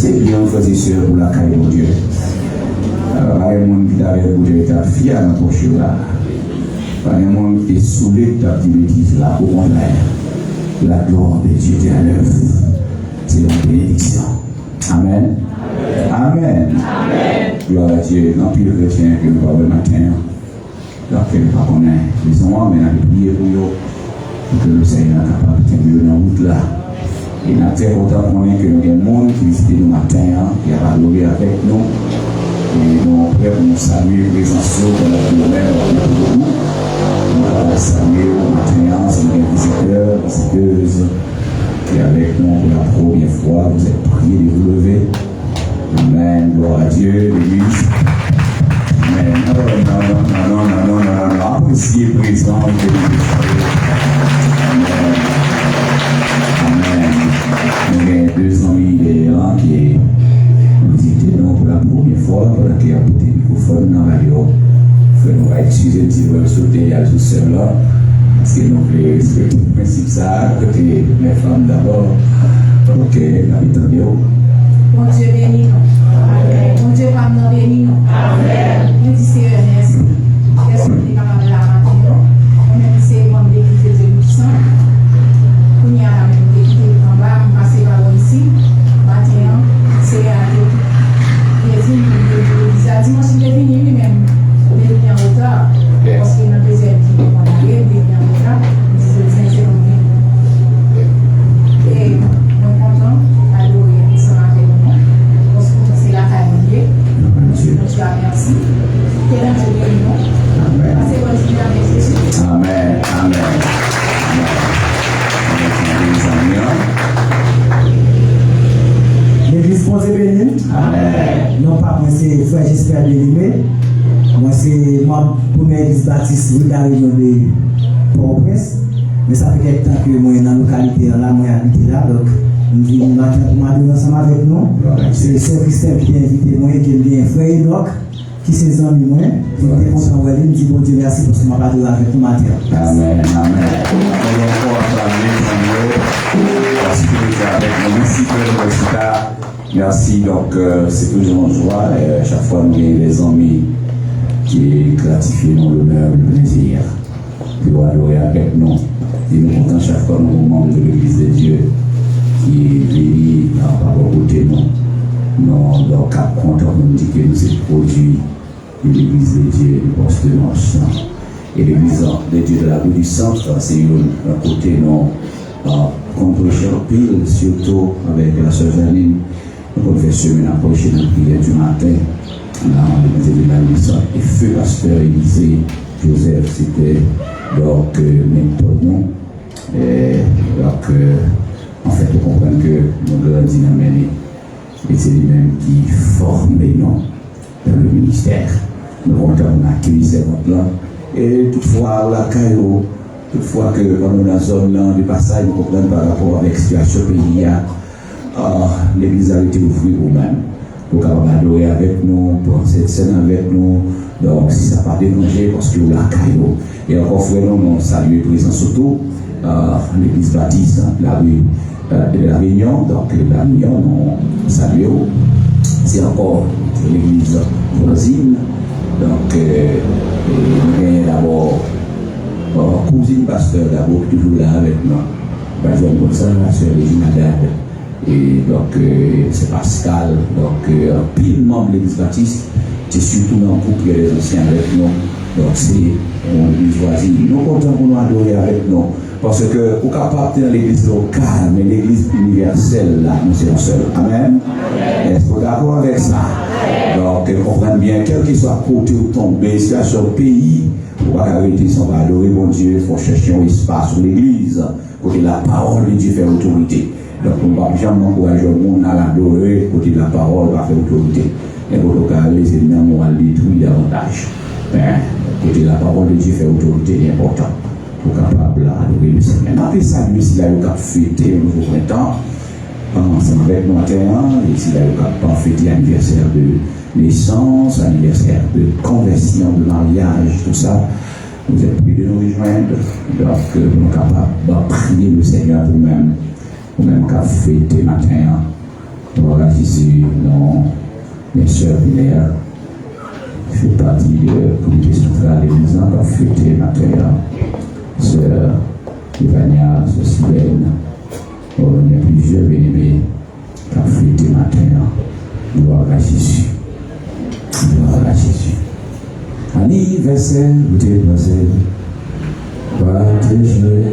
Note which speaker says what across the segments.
Speaker 1: C'est bien, frères et sœurs, pour la caille de Dieu. Pas un monde qui avait pour Dieu, est fier dans ton chou là. Pas un monde qui est saoulé de ta bêtise là, au contraire. La gloire de Dieu est à l'œuvre. C'est une bénédiction. Amen. Amen. Amen. Gloire à Dieu. Non plus le chrétien que nous parlons le matin. Donc, nous ne pas connaître les hommes, mais nous avons prié pour eux. Pour que le Seigneur soit capable de tenir dans la route là. Et nous sommes très contents qu'on ait que nous avons des gens qui visitent nous matin, qui ont adoré avec nous. Et nous sommes prêts pour nous saluer, les anciens, pour la journée, nous allons saluer au matin, c'est nos visiteurs, visiteuses, qui est avec nous pour la première fois. Vous êtes priés de vous lever. Amen. Gloire à Dieu, l'Église. Amen. Non. Appréciez le président de l'Église. Amen. Nous avons deux amis d'ailleurs qui visitent nous pour la première fois, pour qui a porté le microphone dans la radio. Nous allons excuser un petit peu sauter à tout seul là. Parce que nous voulons respecter le principe ça, côté les femmes d'abord. Ok, l'habitant.
Speaker 2: Mon Dieu béni nous. Amen. Mon Dieu va nous bénir nous. Amen. Nous disons Ernest. Qu'est-ce que nous avons là maintenant? On a dit c'est membre de l'église de Dieu. On y a la même équipe en bas, on passe par ici. Maintenant, c'est à Dieu. Il dit que dimanche il est venu lui-même. Il est venu en retard. Parce qu'il y a une deuxième qui est en arrière, il est venu en retard. Il dit que c'est un et nous sommes contents d'adorer ensemble avec nous. Parce que c'est la famille. Nous te remercions. Que Dieu bénisse nous.
Speaker 1: Amen.
Speaker 2: Passez bonne journée avec Jésus.
Speaker 1: Amen. Amen.
Speaker 3: L'église Ponce bénie.
Speaker 1: Amen.
Speaker 3: Non pas moi c'est frère j'espère bien. Moi c'est moi première église baptiste de la région de Port-au-Prince. Mais ça fait quelque temps que moi dans la localité là, moi habité là, donc nous venons matin pour m'adorer ensemble avec nous. C'est Sœur Christelle qui a invité moi, qui est bien frère Enoch, qui c'est un ami moi, qui était content de lui, dit bon Dieu merci pour ce que m'a adoré avec nous matin.
Speaker 1: Amen. Amen. On va encore parler parce que vous êtes avec nous. Merci pour le résultat. Merci, donc c'est toujours une joie. Chaque fois nous avons des amis qui gratifient nous l'honneur, le plaisir de adorer avec nous. Et nous comptons chaque fois nos membres de l'Église de Dieu qui vivent par côté nous. Nous sommes contents de nous dire que nous sommes produits de l'Église de Dieu, du poste de nos champs. Et l'Église de Dieu de la rue du Centre, c'est un côté nous compréhension pile, surtout avec la sœur Janine. Nous pouvons faire semaine approcher dans la prière du matin. Là, on est dans l'église et feu pasteur Élisée Joseph, c'était donc n'importe nous. Donc, en fait, vous comprenez que nous grandissons dans la et c'est lui-même qui forme nous dans le ministère. Nous avons accueilli ces gens-là. Et toutefois, la Cairo, toutefois que nous dans la zone là, de passage, nous comprenons par rapport avec la situation pays, l'église a été ouverte vous-même. Pour adorer avec nous, pour cette scène avec nous. Donc, si ça n'a pas dérangé, parce que la Cairo. Et encore, frère, nous saluons le président surtout, l'église baptiste, la rue de la Réunion. Donc, la Réunion, nous saluons. C'est encore l'église voisine. Donc, nous avons d'abord cousine pasteur, d'abord, toujours là avec nous. Par exemple, comme ça, la sœur Régina Dade. Et donc, c'est Pascal, donc, un pile membre de l'église baptiste, c'est surtout dans le couple des anciens avec nous. Donc, c'est l'église voisine. Nous comptons pour nous adorer avec nous. Parce que, au capable dans l'église locale, mais l'église universelle, là, nous sommes seuls. Amen. Est-ce que vous êtes d'accord avec ça? Donc, comprenez bien, quel que soit côté ou tomber, situation pays, pour pas arrêter sans adorer mon Dieu, il faut chercher un espace sur l'église, côté la parole de Dieu fait autorité. Donc, on ne va jamais encourager le monde à l'adorer, côté de la parole va faire autorité. Et pour le cas, les ennemis vont détruire davantage. Côté de la parole de Dieu fait autorité, c'est important. Pour capable d'adorer le Seigneur. Après ça, lui, s'il a eu qu'à fêter un nouveau printemps, ensemble avec nous matin, et s'il a eu qu'à fêter l'anniversaire de naissance, anniversaire de conversion, de mariage, tout ça, vous êtes priés de nous rejoindre. Donc, nous sommes capables de prier le Seigneur vous-même. Ou même qu'à fêter matin, pour ici aussi, non, mes soeurs binaires, qui fait partie de comité central de l'Église, qui a fêté matin, sœur Ivania, sœur Sylvaine, il y a plusieurs bien-aimés qui ont fêté matin, gloire à Jésus. Gloire à Jésus. Anniversaire, vous êtes passé, pas de jouer.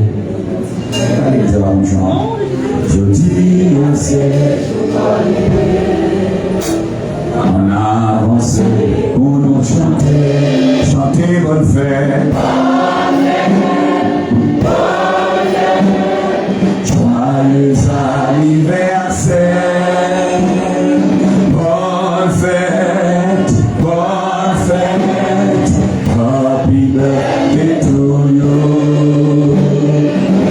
Speaker 1: Allez, vous avez un chant. Je dis au ciel, on a avancé pour nous chanter, chanter bonne fête. Joyeux anniversaire, bonne fête, happy birthday to you.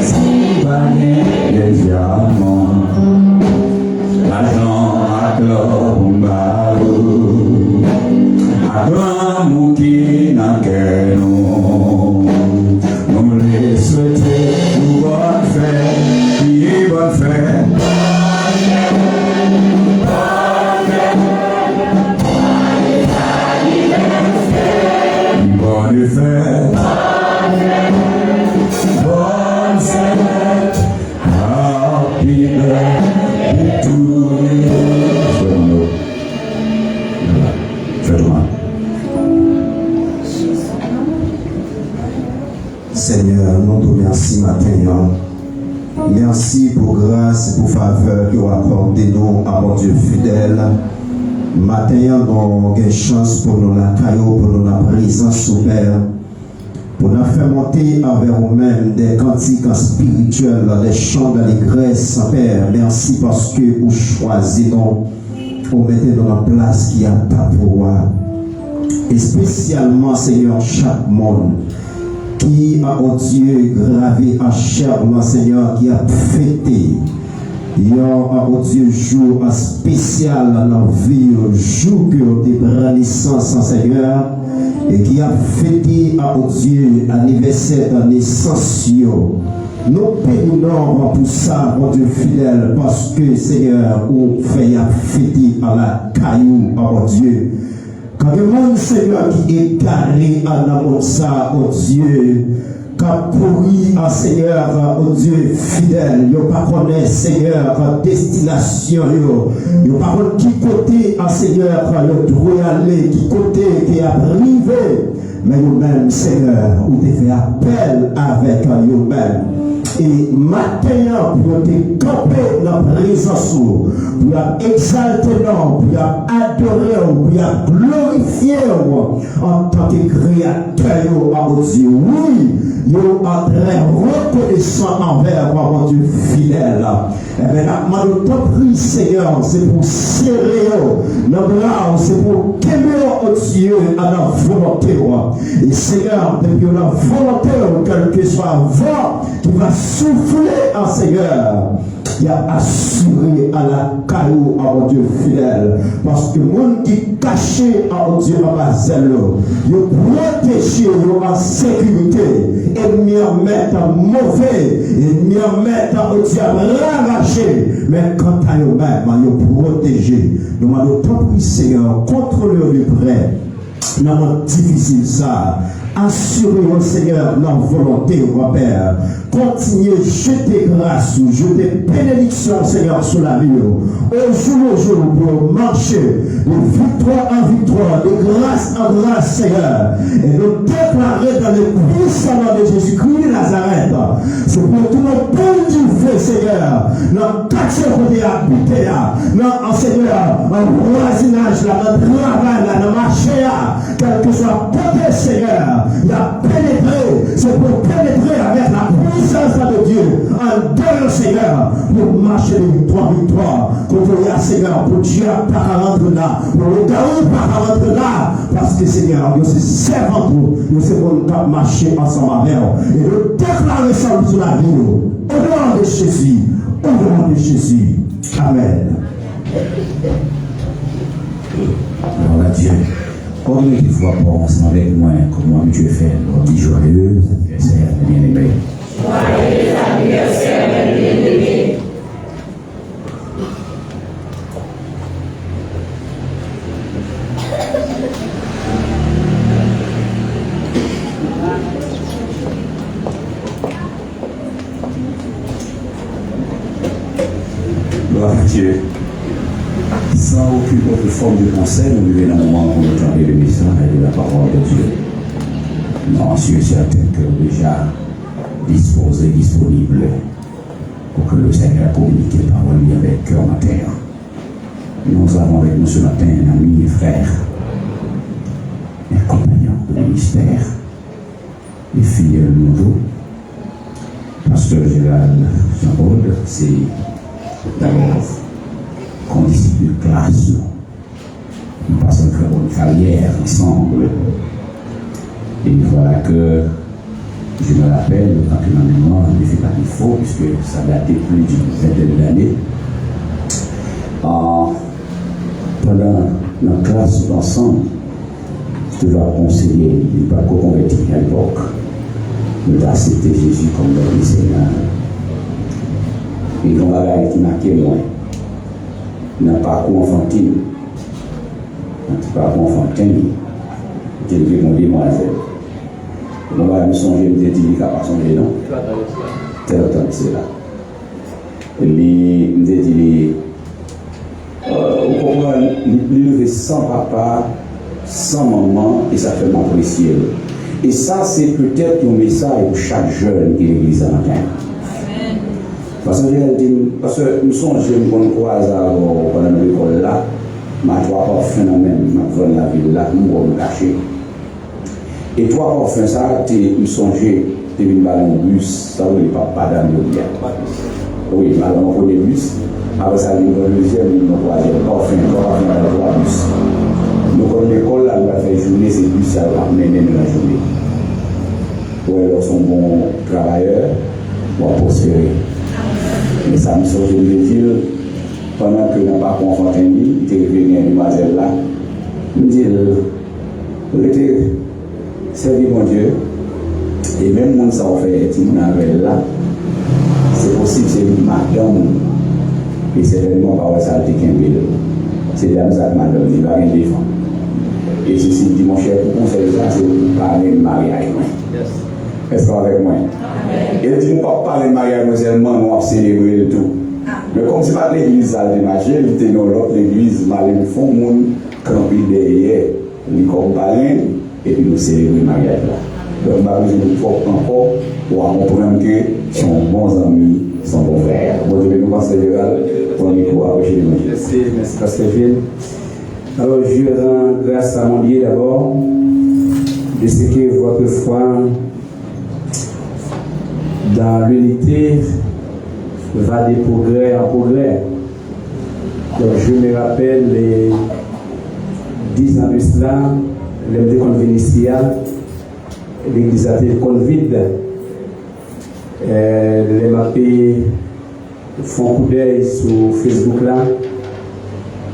Speaker 1: Sylvain les diamants, l'argent à Clombarou, à grand mouki n'a que nous les souhaiter une bonne fête, une bonne fête. Bonne fête, bonne fête, happy birthday to you. Fais-moi.
Speaker 4: Seigneur, nous te remercions matin. Merci pour grâce et pour faveur que vous accordez nous à mon Dieu fidèle. Matin, nous avons une chance pour nous la caillou, pour nous la présence au Père, pour nous faire monter envers nous-mêmes des cantiques spirituels, des chants d'allégresse, Père. Merci parce que vous choisissez nous, vous mettez dans la place qui a ta pouvoir. Et spécialement, Seigneur, chaque monde qui a, oh Dieu, gravé en chair, Seigneur, qui a fêté. Oh Dieu, jour spécial dans la vie, jour que tu prends naissance, Seigneur, et qui a fêté, oh Dieu, l'anniversaire de naissance. Nous payons pour ça, mon Dieu fidèle, parce que, Seigneur, on fait fêter à la caillou, oh Dieu. Quand le monde, Seigneur, qui est carré en amour, ça, oh Dieu, quand pourri à Seigneur, oh Dieu fidèle, yo pas connaît Seigneur, destination, yo pas connaît qui côté à Seigneur, yo doit aller, qui côté qui a arrivé, mais vous-même, Seigneur, vous devez fait appel avec vous-même. Et maintenant, pour te camper dans la présence, pour exalter, pour adorer, pour glorifier en tant que créateur, oh Dieu. Oui, nous sommes très reconnaissants envers mon Dieu fidèle. Et bien, nous t'en prie, Seigneur, c'est pour serrer nos bras, c'est pour aimer, oh Dieu, à la volonté. Et Seigneur, depuis la volonté, quel que soit le vent qui va souffler en Seigneur, il a assuré à la caillou à mon Dieu fidèle. Parce que le monde qui est caché à mon Dieu à ma zèle, il protégé en sécurité, et m'y mettre mauvais, et m'y mettre au Dieu ravagé. Mais quant à eux-mêmes, ils protégé. Nous m'avons tant pris, Seigneur, contrôle le près. Dans notre difficile ça, assurez-vous, Seigneur, notre volonté, mon Père. Continuez, jeter grâce, jeter bénédiction, Seigneur, sur la vie. Au jour, pour marcher de victoire en victoire, de grâce en grâce, Seigneur. Et nous déclarer dans le puissant nom de Jésus-Christ de Nazareth. C'est pour tout le peuple du feu, Seigneur. Dans quartier côté habité, dans Seigneur, dans voisinage, dans le travail, dans le marché, quel que soit côté, Seigneur, il a pénétré, c'est pour pénétrer avec la puissance de Dieu, en dehors, Seigneur, pour marcher de victoire en victoire, contre le Seigneur, pour Dieu pas rentrer là, pour le Daoud pas rentrer là, parce que Seigneur, nous sommes servants pour nous, c'est pour nous marcher ensemble avec nous, et nous déclarer ça sur la vie, au nom de Jésus, au nom de Jésus. Amen.
Speaker 1: Gloire à Dieu. Comme il faut pas ensemble avec moi, comment Dieu fait, joyeux anniversaire, bien-aimé.
Speaker 5: Joyeux anniversaire, bien-aimé.
Speaker 1: sans aucune autre forme de conseil, nous vivons dans un moment où nous entendons le message de la parole de Dieu. Non, je suis certain que déjà disposé, disponible pour que le Seigneur communique la parole avec cœur matin. Nous avons avec nous ce matin un ami, un frère, un compagnon de ministère, et fidèle nouveau, pasteur Gérald Jean-Paul, c'est d'abord condisciple de classe. Nous passons une très bonne carrière ensemble. Et voilà que je me rappelle, tant que ma mémoire ne fait pas défaut, puisque ça datait plus d'une vingtaine d'années. Pendant notre classe d'ensemble, je devais conseiller, il n'est pas converti à l'époque. Nous avons accepté Jésus comme notre Seigneur. Et dans la réalité qui marquait moi, n'a pas enfantine, n'a pas enfantine, j'ai vu mon demoiselle. On va me songer, me dire qu'il n'y a pas songer, non? Tel temps, c'est là. Il me dit, on comprend, il lever sans papa, sans maman, et ça fait m'apprécier. Et ça, c'est peut-être un message pour chaque jeune qui est l'église à matin. Parce que nous sommes jeunes qu'on croise pendant l'école là, ma trois parfums même, ma grande la ville là, nous allons nous cacher. Et trois parfums ça, nous songez, tu es venu dans le bus, ça ne veut pas dans le bien. Oui, alors on prend des bus, après ça, nous avons le deuxième, nous avons le troisième parfum, dans le trois bus. Nous, comme l'école là, nous avons fait journée, ces bus ça va mener dans la journée. Ou alors, sont bons travailleurs, vont prospérer. Mais ça me sauve de dire, pendant que nous n'avons pas confronté, il était revenu à une demoiselle là, il me dit, il était servi mon Dieu, et même mon ça fait, si mon avait là, c'est possible, c'est une madame, et c'est vraiment pas ça qui est c'est la madame, il va rien défendre. Et ceci dit, mon cher, pour conseiller ça, c'est pour parler de mariage. Est-ce que avec moi? Il dit, nous ne pas parler de mariage, nous seulement, nous avons célébré le tout. Mais comme c'est pas l'église à démarcher, il était dans l'autre église, malin fond, monde campé derrière, nous comme parrain, et puis nous célébrer le mariage là. Donc, nous avons besoin de encore pour comprendre que sont bons amis, sont bons frères. Bon, je vais nous passer Gérald pour nous encourager.
Speaker 5: Merci, Pasteur Gilles. Alors, je rends grâce à mon Dieu d'abord de ce que votre foi dans l'unité va de progrès en progrès. Donc, je me rappelle les 10 ans de cela, l'église convenitiale, l'église a été vide. Les mappés font coup d'œil sur Facebook là,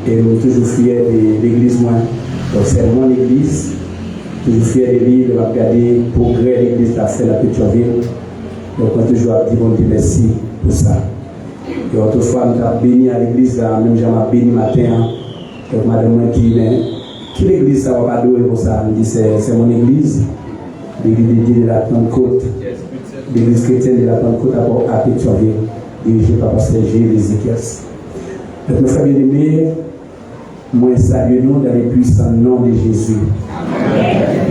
Speaker 5: et nous sommes toujours fiers de l'église. Donc, c'est mon église, toujours fiers de lui, de regarder le progrès de l'église a fait la petite ville. Donc, on a toujours dit bon Dieu merci pour ça. Et autrefois, nous avons béni à l'église, même j'ai béni matin. Donc, madame m'a dit, mais qui l'église ça va pas douer pour ça? Elle me dit, c'est mon église, l'église de Dieu de la Pentecôte, l'église chrétienne de la Pentecôte à Pétionville, dirigée par Pasteur Gilles Ézéchias. Donc, mes frères bien-aimés, moi salue nous dans le puissant nom de Jésus.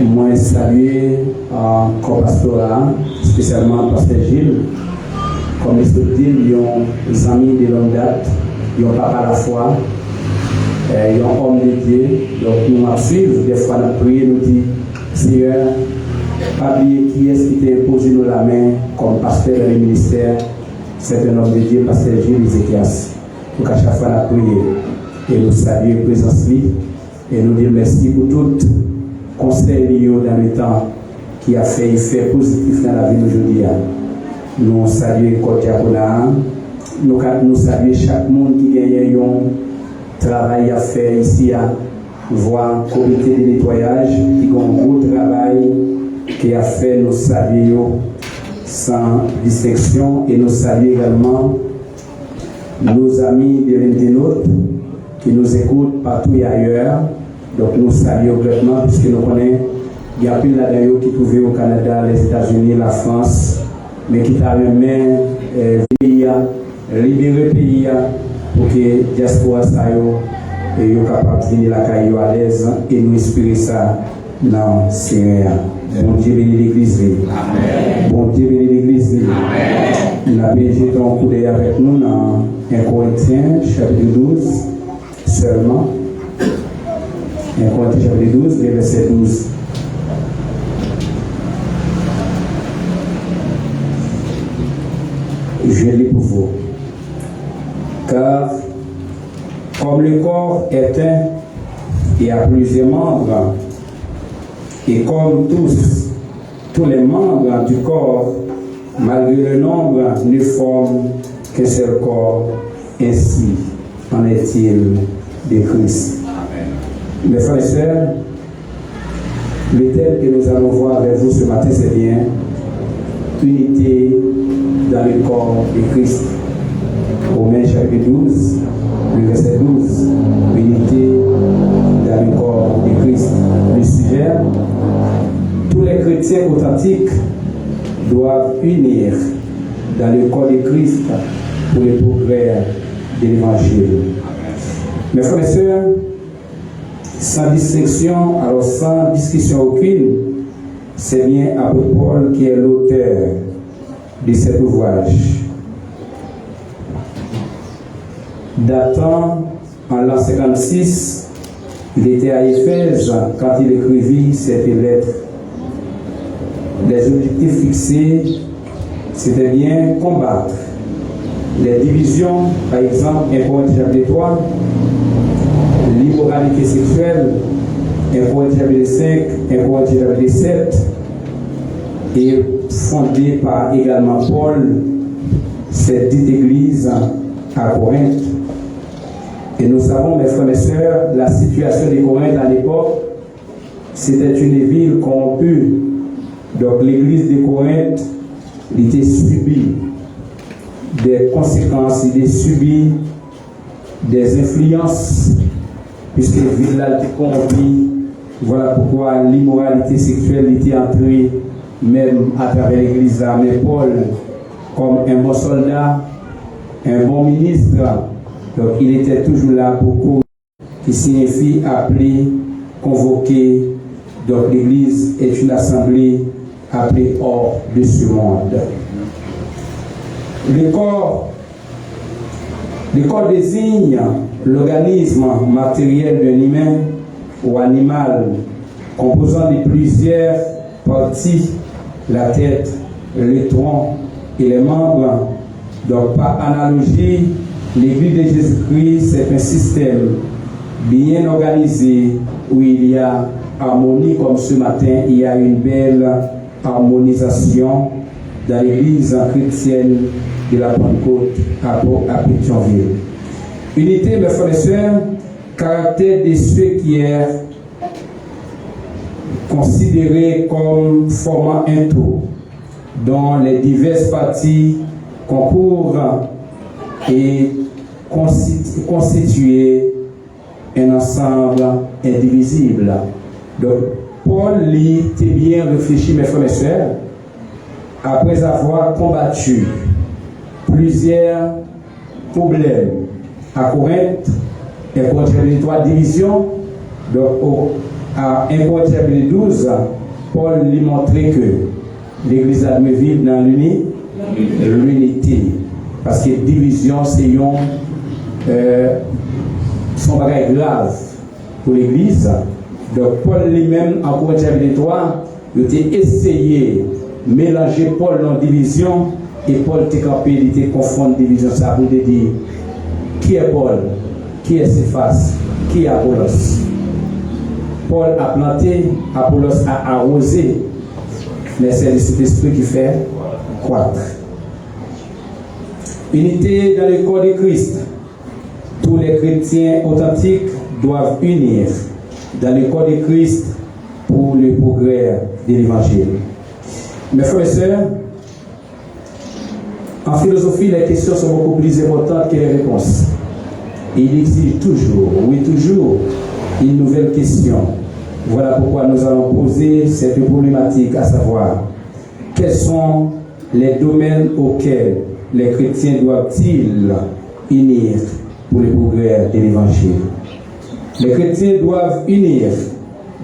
Speaker 5: Moi saluer comme pastorat, spécialement Pasteur Gilles, comme les des amis de longue date, ils ont papa à la foi, ils ont homme de Dieu, donc nous suivons, des fois nous prions, nous disons, Seigneur, pas oublier qui est-ce qui t'a imposé nous la main comme pasteur dans le ministère, c'est un homme de Dieu, Pasteur Gilles Ézéchias. Donc à chaque fois nous prions et nous saluons la présence et nous disons merci pour tout conseil dans le temps qui a fait effet positif dans la vie d'aujourd'hui. Nous saluons le corps diaconat, nous saluons chaque monde qui gagne un travail à faire ici, voir le comité de nettoyage qui a un gros travail qui a fait, nous saluons sans distinction et nous saluons également nos amis de l'internaute qui nous écoutent partout et ailleurs. Donc nous saluons vraiment puisque nous connaissons, il y a plus là-dedans qui trouvent au Canada, les États-Unis, la France, mais qui t'a même libérer le pays pour que la diaspora et ils sont capables de venir la caillou à l'aise et nous espérer ça dans le Seigneur. Bon Dieu bénit l'église. Amen. Bon Dieu bénit l'église. Amen. Nous avons jeté un coup d'œil avec nous dans 1 Corinthiens chapitre 12 seulement. 1 Corinthiens chapitre 12, verset 12. Je lis pour vous. Car comme le corps est un et a plusieurs membres, et comme tous les membres du corps, malgré le nombre, ne forment qu'un seul corps, ainsi en est-il de Christ. Amen. Mes frères et sœurs, le thème que nous allons voir avec vous ce matin, c'est bien unité dans le corps de Christ. Romains chapitre 12, le verset 12, unité dans le corps de Christ. Le sujet, tous les chrétiens authentiques doivent unir dans le corps de Christ pour le progrès de l'évangile. Mes frères et sœurs, sans distinction, alors sans discussion aucune, c'est bien apôtre Paul qui est l'auteur de cet ouvrage. Datant en l'an 56, il était à Éphèse quand il écrivit cette lettre. Les objectifs fixés, c'était bien combattre les divisions, par exemple, 1 Corinthiens chapitre 3, l'immoralité sexuelle, 1 Corinthiens chapitre 5, 1 Corinthiens chapitre 7, et fondé par également Paul, cette dite église à Corinthe. Et nous savons, mes frères et sœurs, la situation de Corinthe à l'époque, c'était une ville corrompue. Donc l'église de Corinthe, il était subi des conséquences, il était subi des influences, puisque la ville là était corrompue. Voilà pourquoi l'immoralité sexuelle était entrée même à travers l'église là. Mais Paul, comme un bon soldat, un bon ministre, donc il était toujours là pour cause, qui signifie appeler, convoquer. Donc l'église est une assemblée appelée hors de ce monde. Le corps désigne l'organisme matériel d'un humain ou animal composant de plusieurs parties, la tête, le tronc et les membres. Donc par analogie, l'église de Jésus-Christ, c'est un système bien organisé où il y a harmonie, comme ce matin, il y a une belle harmonisation dans l'église chrétienne de la Pentecôte à Pétionville. Unité, mes frères et sœurs, caractère de ceux qui est considéré comme formant un tout, dont les diverses parties concourent et constituer un ensemble indivisible. Donc, Paul était bien réfléchi, mes frères et sœurs, après avoir combattu plusieurs problèmes à Corinthe, et contre les 3 divisions. Donc, à 1 Corinthiens 12, Paul lui montrait que l'église doit vivre dans l'unité. Parce que division, c'est son bagage grave pour l'église. Donc, Paul lui-même, en Corinthiens 3, il a essayé de mélanger Paul dans la division, et Paul était campé, il était confondé division. Ça veut dire qui est Paul, qui est Céphas, qui est Apollos. Paul a planté, Apollos a arrosé, mais c'est le Saint-Esprit qui fait croître. Unité dans le corps de Christ. Tous les chrétiens authentiques doivent unir dans le corps de Christ pour le progrès de l'évangile. Mes frères et sœurs, en philosophie, les questions sont beaucoup plus importantes que les réponses. Il existe toujours, oui toujours, une nouvelle question. Voilà pourquoi nous allons poser cette problématique, à savoir, quels sont les domaines auxquels les chrétiens doivent-ils unir pour le progrès de l'évangile? Les chrétiens doivent unir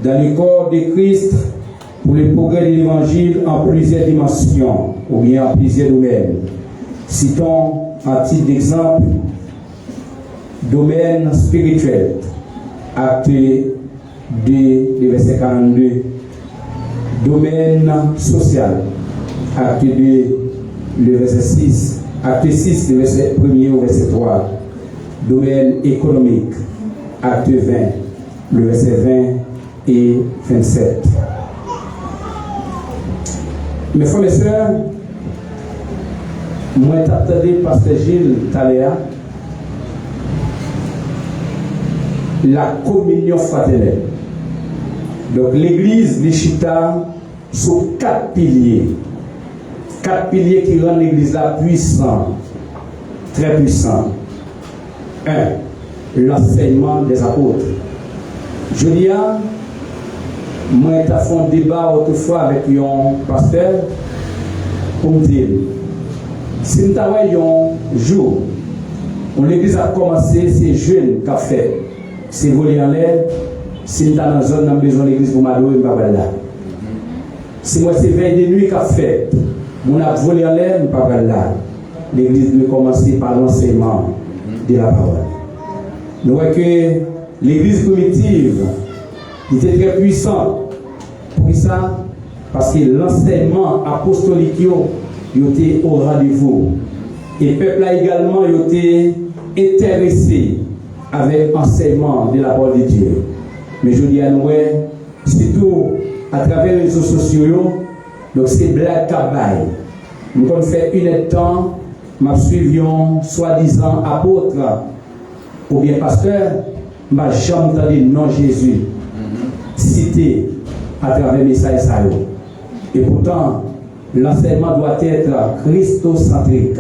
Speaker 5: dans le corps de Christ pour le progrès de l'évangile en plusieurs dimensions ou bien en plusieurs domaines. Citons à titre d'exemple domaine spirituel, acte 2, verset 42. Domaine social, acte 2, le verset 6. Acte 6, le verset 1er au verset 3. Domaine économique, acte 20, le verset 20 et 27. Mes frères et sœurs, moi j'attendais Pasteur Gilles Taléa, la communion fraternelle. Donc l'église de Chita sont 4 piliers. 4 piliers qui rendent l'église là puissante, très puissante. 1. L'enseignement des apôtres. Je dis, moi j'ai fait un débat autrefois avec un pasteur pour me dire, si nous avons un jour où l'église a commencé, c'est jeune qui a fait, c'est volé en l'air. Si nous sommes dans une zone, nous avons besoin de l'église pour m'adorer, nous ne sommes pas là. Si moi c'est veille de nuit qui a fait, nous avons volé en l'air, nous ne sommes pas là. L'église doit commencer par l'enseignement de la parole. Nous voyons que l'église primitive était très puissante. Pour ça, parce que l'enseignement apostolique était au rendez-vous. Et le peuple a également été intéressé avec l'enseignement de la parole de Dieu. Mais je dis à nous, surtout à travers les réseaux sociaux, donc c'est blague cabaye. Nous avons fait une heure de temps, nous suivions soi-disant apôtres ou bien pasteur, m'a jamais entendu non Jésus cité à travers les messages. Et pourtant, l'enseignement doit être christocentrique.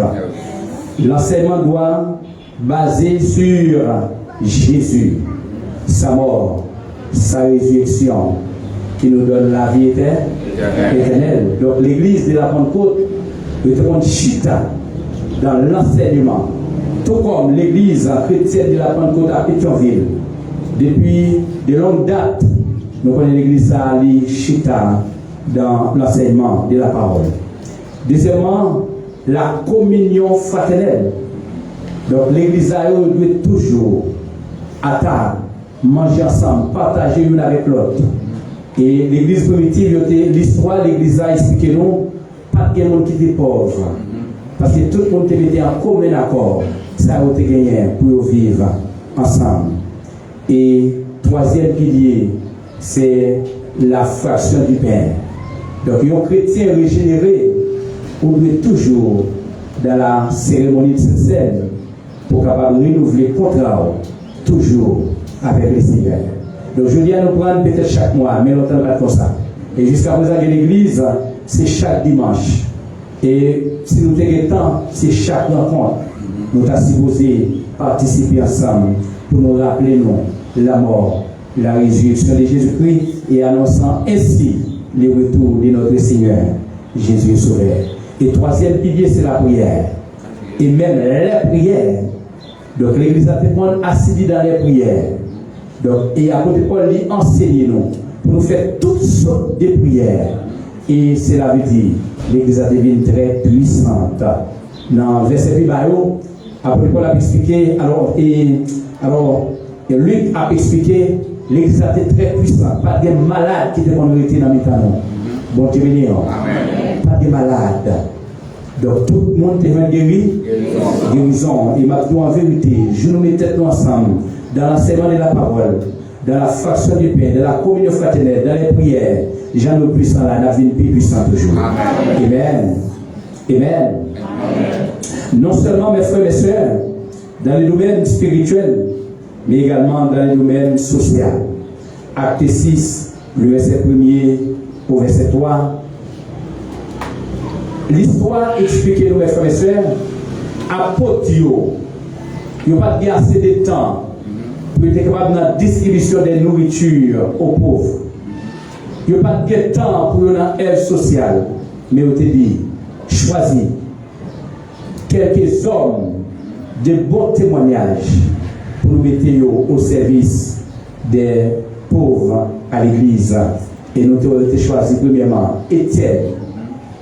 Speaker 5: L'enseignement doit baser sur Jésus, sa mort, sa résurrection, qui nous donne la vie éternelle. Donc l'église de la Pentecôte doit être chita dans l'enseignement. Tout comme l'église chrétienne de la Pentecôte à Pétionville, depuis de longues dates, nous connaissons l'église à chita dans l'enseignement de la parole. Deuxièmement, la communion fraternelle. Donc l'église doit toujours à table, manger ensemble, partager l'une avec l'autre. Et l'église primitive, l'histoire de l'église a expliqué nous, pas de monde qui était pauvre. Parce que tout le monde était en commun accord. Ça a été gagné pour vivre ensemble. Et troisième pilier, c'est la fraction du pain. Donc, un chrétien régénéré, on doit toujours dans la cérémonie de cette scène pour capable renouveler le contrat, toujours avec le Seigneur. Donc, je dis à nous prendre peut-être chaque mois, mais longtemps pas comme ça. Et jusqu'à présent, l'église, c'est chaque dimanche. Et si nous avons le temps, c'est chaque rencontre. Nous avons supposé participer ensemble pour nous rappeler nous, la mort, la résurrection de Jésus-Christ et annonçant ainsi le retour de notre Seigneur, Jésus Sauveur. Et troisième pilier, c'est la prière. Et même les prières. Donc l'église a été assidue dans les prières. Donc, et à côté de Paul, il enseigne nous pour nous faire toutes sortes de prières. Et cela veut dire l'église a devenu très puissante. Dans le verset plus bas, après Paul a expliqué, Luc a expliqué, l'église a été très puissante. Pas de malades qui étaient dans le temps. Bon, tu veux dire, pas de malades. Donc tout le monde est guéri, guérison. Et maintenant, en vérité, je nous mets tête ensemble dans l'enseignement de la parole, dans la fraction du pain, dans la communion fraternelle, dans les prières. Jean le puissant là, la vie plus puissante toujours. Amen. Amen. Non seulement mes frères et sœurs, dans le domaine spirituel, mais également dans le domaine social. Acte 6, le verset 1er au verset 3. L'histoire explique nous, mes frères et sœurs, apôtres, il n'y a pas assez de temps pour être capable de la distribution des nourritures aux pauvres. Il n'y a pas de temps pour une aide sociale. Mais on te dit, choisis quelques hommes de bons témoignages pour nous mettre au service des pauvres à l'église. Et nous avons été choisis premièrement Étienne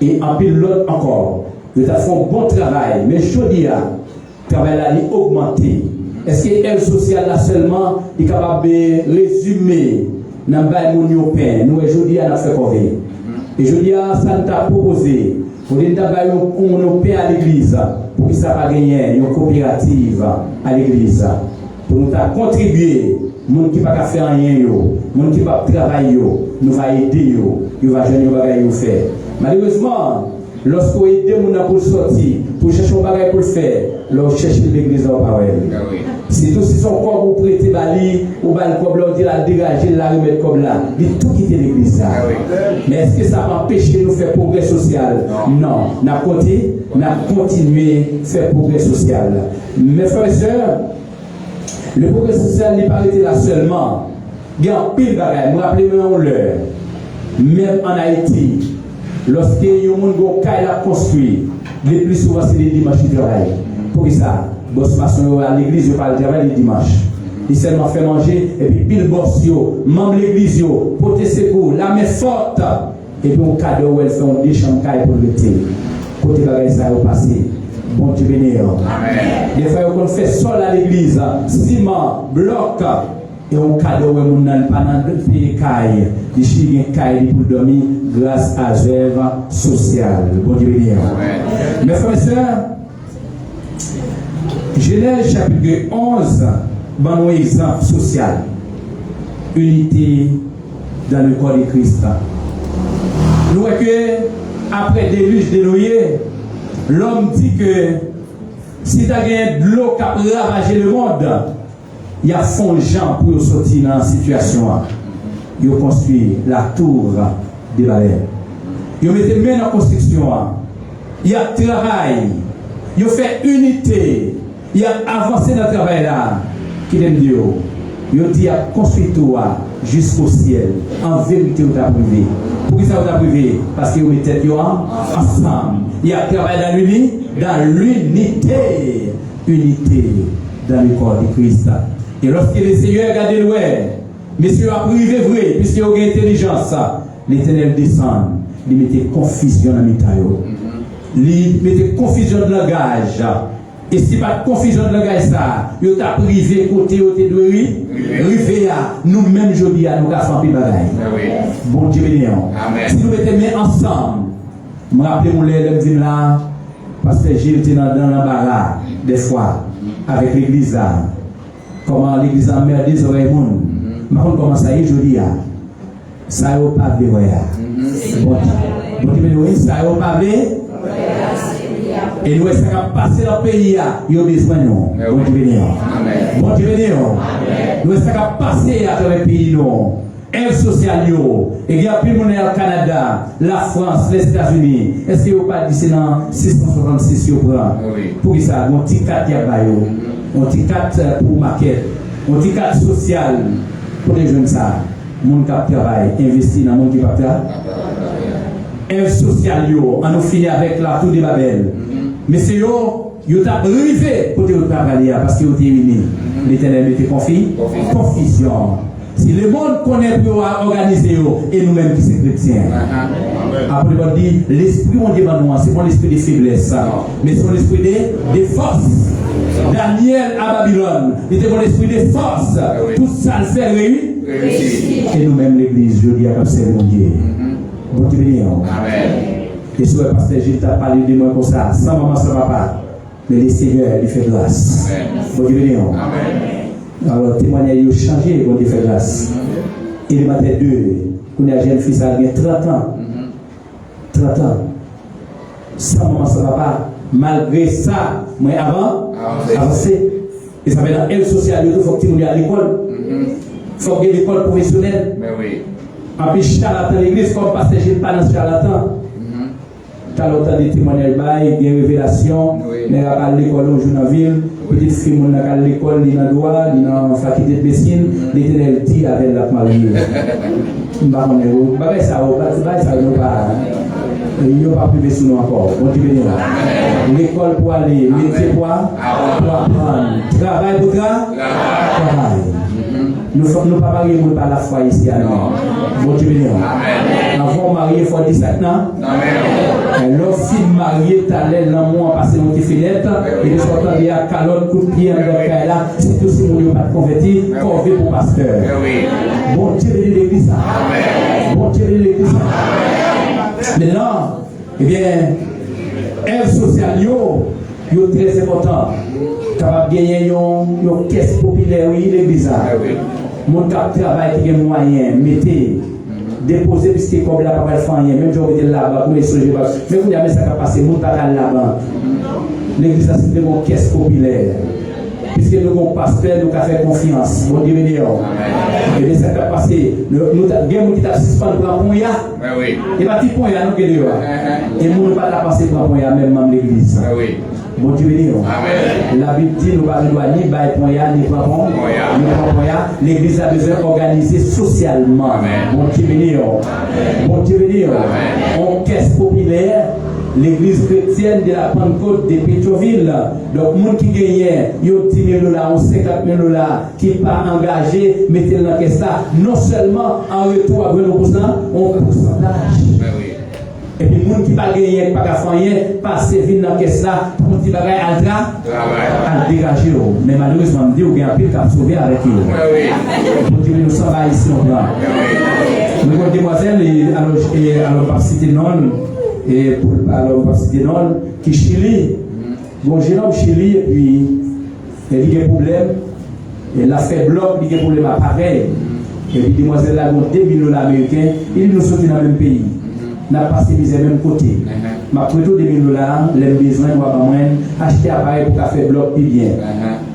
Speaker 5: et en pile l'autre encore. Nous avons fait un bon travail, mais je dis, le travail a augmenté. Est-ce que l'aide sociale là seulement est capable de résumer dans le bail mon pain? Nous, aujourd'hui, on a fait quoi? Et je dis, ça nous a proposé. Pour nous avons pain à l'église, pour que ça va gagner une coopérative à l'église. Pour nous contribuer, les gens qui ne peuvent pas faire rien, les gens qui ne peuvent pas travailler, nous allons aider, nous allons jouer des choses à faire. Malheureusement, lorsqu'on aide les gens pour sortir, pour chercher des choses pour le faire, on cherche l'église en parole. Si tout si son corps vous prêtez bali ou bal comme l'on dit la dégager la remettre comme là, il tout quitter l'église là. Mais est-ce que ça va empêcher nous faire progrès social? Non. N'a continué faire progrès social. Mes frères et sœurs, le progrès social n'est pas été là seulement. Il y a un pile de bagages. Vous rappelez-moi l'heure. Même en Haïti, lorsque il y a un monde qui a construit, le plus souvent c'est les dimanches qui travaillent. Pour ça, boss maçon à l'église, je parle de travail les dimanches. Il seulement fait manger, et puis pile boss, membre de l'église, porter secours, la main forte, et puis on cadeau où elle fait un déchant pour le thé. Côté bagaille ça va passer. Bon Dieu béni. Des fois, on fait sol à l'église, ciment, bloc, et on cadeau où on n'a pas de pays caille, des chiens caille pour dormir grâce à l'œuvre sociale. Bon Dieu béni. Mes frères et sœurs, Genèse chapitre 11, bon exemple social. Unité dans le corps de Christ. Nous voyons que, après déluge de Noé, l'homme dit que si tu as gagné de l'eau qui a ravagé le monde, il y a fond gens pour sortir dans la situation. Ils ont construit la tour de Babel. Ils ont mis main dans la construction. Il y a travail. Ils ont fait unité. Il a avancé dans le travail là, qui l'aime Dieu. Il a dit, il a construit toi jusqu'au ciel. En vérité, vous avez privé. Pourquoi ça vous a privé? Parce que vous mettez ensemble. Il a travaillé dans l'unité. Unité dans le corps de Christ. Et lorsque le Seigneur regarde le Monsieur a privé vrai, puisqu'il a une intelligence, l'Éternel descend. Il mettait confusion dans le mitayo. Il mettait confusion de langage. Et si pas de confusion de langage, ça, il t'a privé côté où tu dois arriver à nous-mêmes, je dis à nous, à faire des bagailles. Bon Dieu béni. Si nous mettons ensemble, je me rappelle mon lèvre là, parce que Gilles était dans l'embarras, des fois, avec l'église là. Comment l'église a merdé les oreilles monde. Mais comment ça y est, je dis, ça y est pas de Bon Dieu béni, ça y est pas de. Et nous, ça va passer dans le pays, il y a besoin de nous. Bon Dieu béni. Bon Dieu béni. Nous, ça va passer à travers le pays, nous. Aide sociale, et il y a plus de monde au Canada, la France, les États-Unis. Est-ce que vous pas dit c'est dans 666 pour ça, mon petit 4 yabayo, mon petit 4 pour maquette, mon petit 4 social pour les jeunes ça. Mon cap travail, investi dans mon qui va faire. Aide sociale, on nous finit avec la tour de Babel. Mais c'est yo t'a arrivé pour te travailler parce que vous êtes unis. L'Éternel était confusion. Si le monde connaît pour organiser et nous-mêmes qui sommes chrétiens. Après on dit l'esprit on dit nous c'est pas l'esprit de faiblesse mais c'est l'esprit de force. Daniel à Babylone, il était mon esprit de force. Tout ça le fait réussir. Et nous-mêmes l'église, je dis à servir mon Dieu. Bon Dieu béni. Amen. Et si le pasteur Gilles t'a parlé de moi comme ça, sans maman, sans papa, mais le Seigneur lui fait grâce. Bon Dieu béni. Amen. Alors, témoignage a changé, bon Dieu fait grâce. Il m'a dit deux, qu'on a un jeune fils à 30 ans. 30 ans. Sans maman, sans papa, malgré ça, moi avant, avancé. Et ça fait dans l'aide sociale, il faut que tu ailles à l'école. Il faut que l'école professionnelle. Mais oui. En plus, charlatan l'église, comme pasteur Gilles, pas dans charlatan. Tu as longtemps des témoignages, il y a des révélations, mais à l'école au Journaville, petite fille, on a l'école, il y a un droit, il y a une faculté de médecine, l'Éternel dit avec la mariée. Je ne sais pas, ça il n'y a pas privé sur nous encore. Bon Dieu béni. L'école pour aller, métier pour apprendre, travail pour travail. Nous ne pas marier par la foi ici à nous. Bon Dieu béni. Avant marié, il faut 17 ans. L'autre fille mariée, t'allais l'amour passer mon petit fenêtre. Et de sortir il y a calotte, coup de pied, là. C'est tout ce que nous pas converti, converti pour pasteur. Bon Dieu béni l'église. Bon Dieu béni l'église. Maintenant, eh bien, aide sociale, yo très important. Capable de gagner une caisse populaire, oui, l'église. Mon cap travail qui a moyen, mettez, déposez, puisque comme là, pas faire rien, même si on est là-bas, pour les songer, mais vous avez ça qui a passé, mon pas là-bas. L'église a c'est une caisse populaire. Puisque nous avons pasteur, nous avons fait confiance. Bon Dieu béni. Et bien ça qui a passé, nous avons qui t'a suspendu pour un point. Et pas petit point, nous avons et nous ne pas passer pour un point, même dans l'église. Bon Dieu béni. La Bible dit nous ne doit ni bailler point ni point point. L'église a besoin d'organiser socialement. Bon Dieu béni. Bon Dieu béni. En caisse populaire, l'église chrétienne de la Pentecôte de Pétionville. Donc, les gens qui gagnent, ils ont 10 000 $, ou 50 000 $, qui ne sont pas engagés, mettez dans la caisse là. Non seulement en retour à 20%, on a un pourcentage. Et puis, les gens qui ne sont pas gagnés, pas rien, passent vite dans la caisse là, pour qu'ils bagaillent à dégager. Mais malheureusement, on dit qu'il y a un pile qui a sauvé avec eux. Donc, nous sommes ici, on prend. Nous avons des demoiselles, alors, pas citer non, et pour alors, pas citer non, qui Chili. Bon, j'ai l'homme Chili, et puis, il y a des problèmes, et l'a fait bloc, il y a des problèmes à pareil. Et puis, demoiselles là, ont 2 000 $ américains, ils nous sont dans le même pays. N'a pas passé du même côté. Ma plutôt 2 000 $, les besoins doivent acheter appareil pour faire bloc plus bien.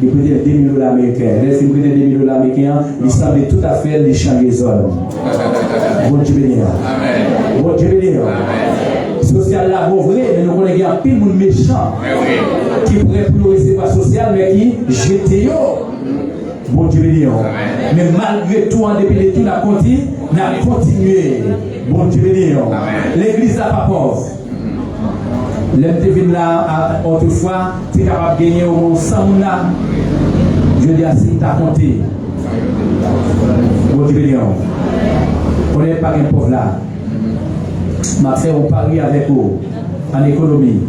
Speaker 5: Il peut être 2 000 $ américains. Les filles prêtent 2 000 $ américains, ils semblent tout à fait les changer zone. Bon Dieu béni. Bon Dieu béni. Social là, bon vrai, mais nous connaissons un pile de méchants qui pourrait progresser pas social, mais qui jeté. Bon Dieu béni. Mais malgré tout, en dépit de tout, on a continué. Bon Dieu béni. L'église n'est pas pauvre. L'MTV là, autrefois, tu es capable de gagner au moins 100 000 $. Je dis à si tu as compté. Bon Dieu béni. On n'est pas un pauvre là. Ma fait on parie avec vous en économie.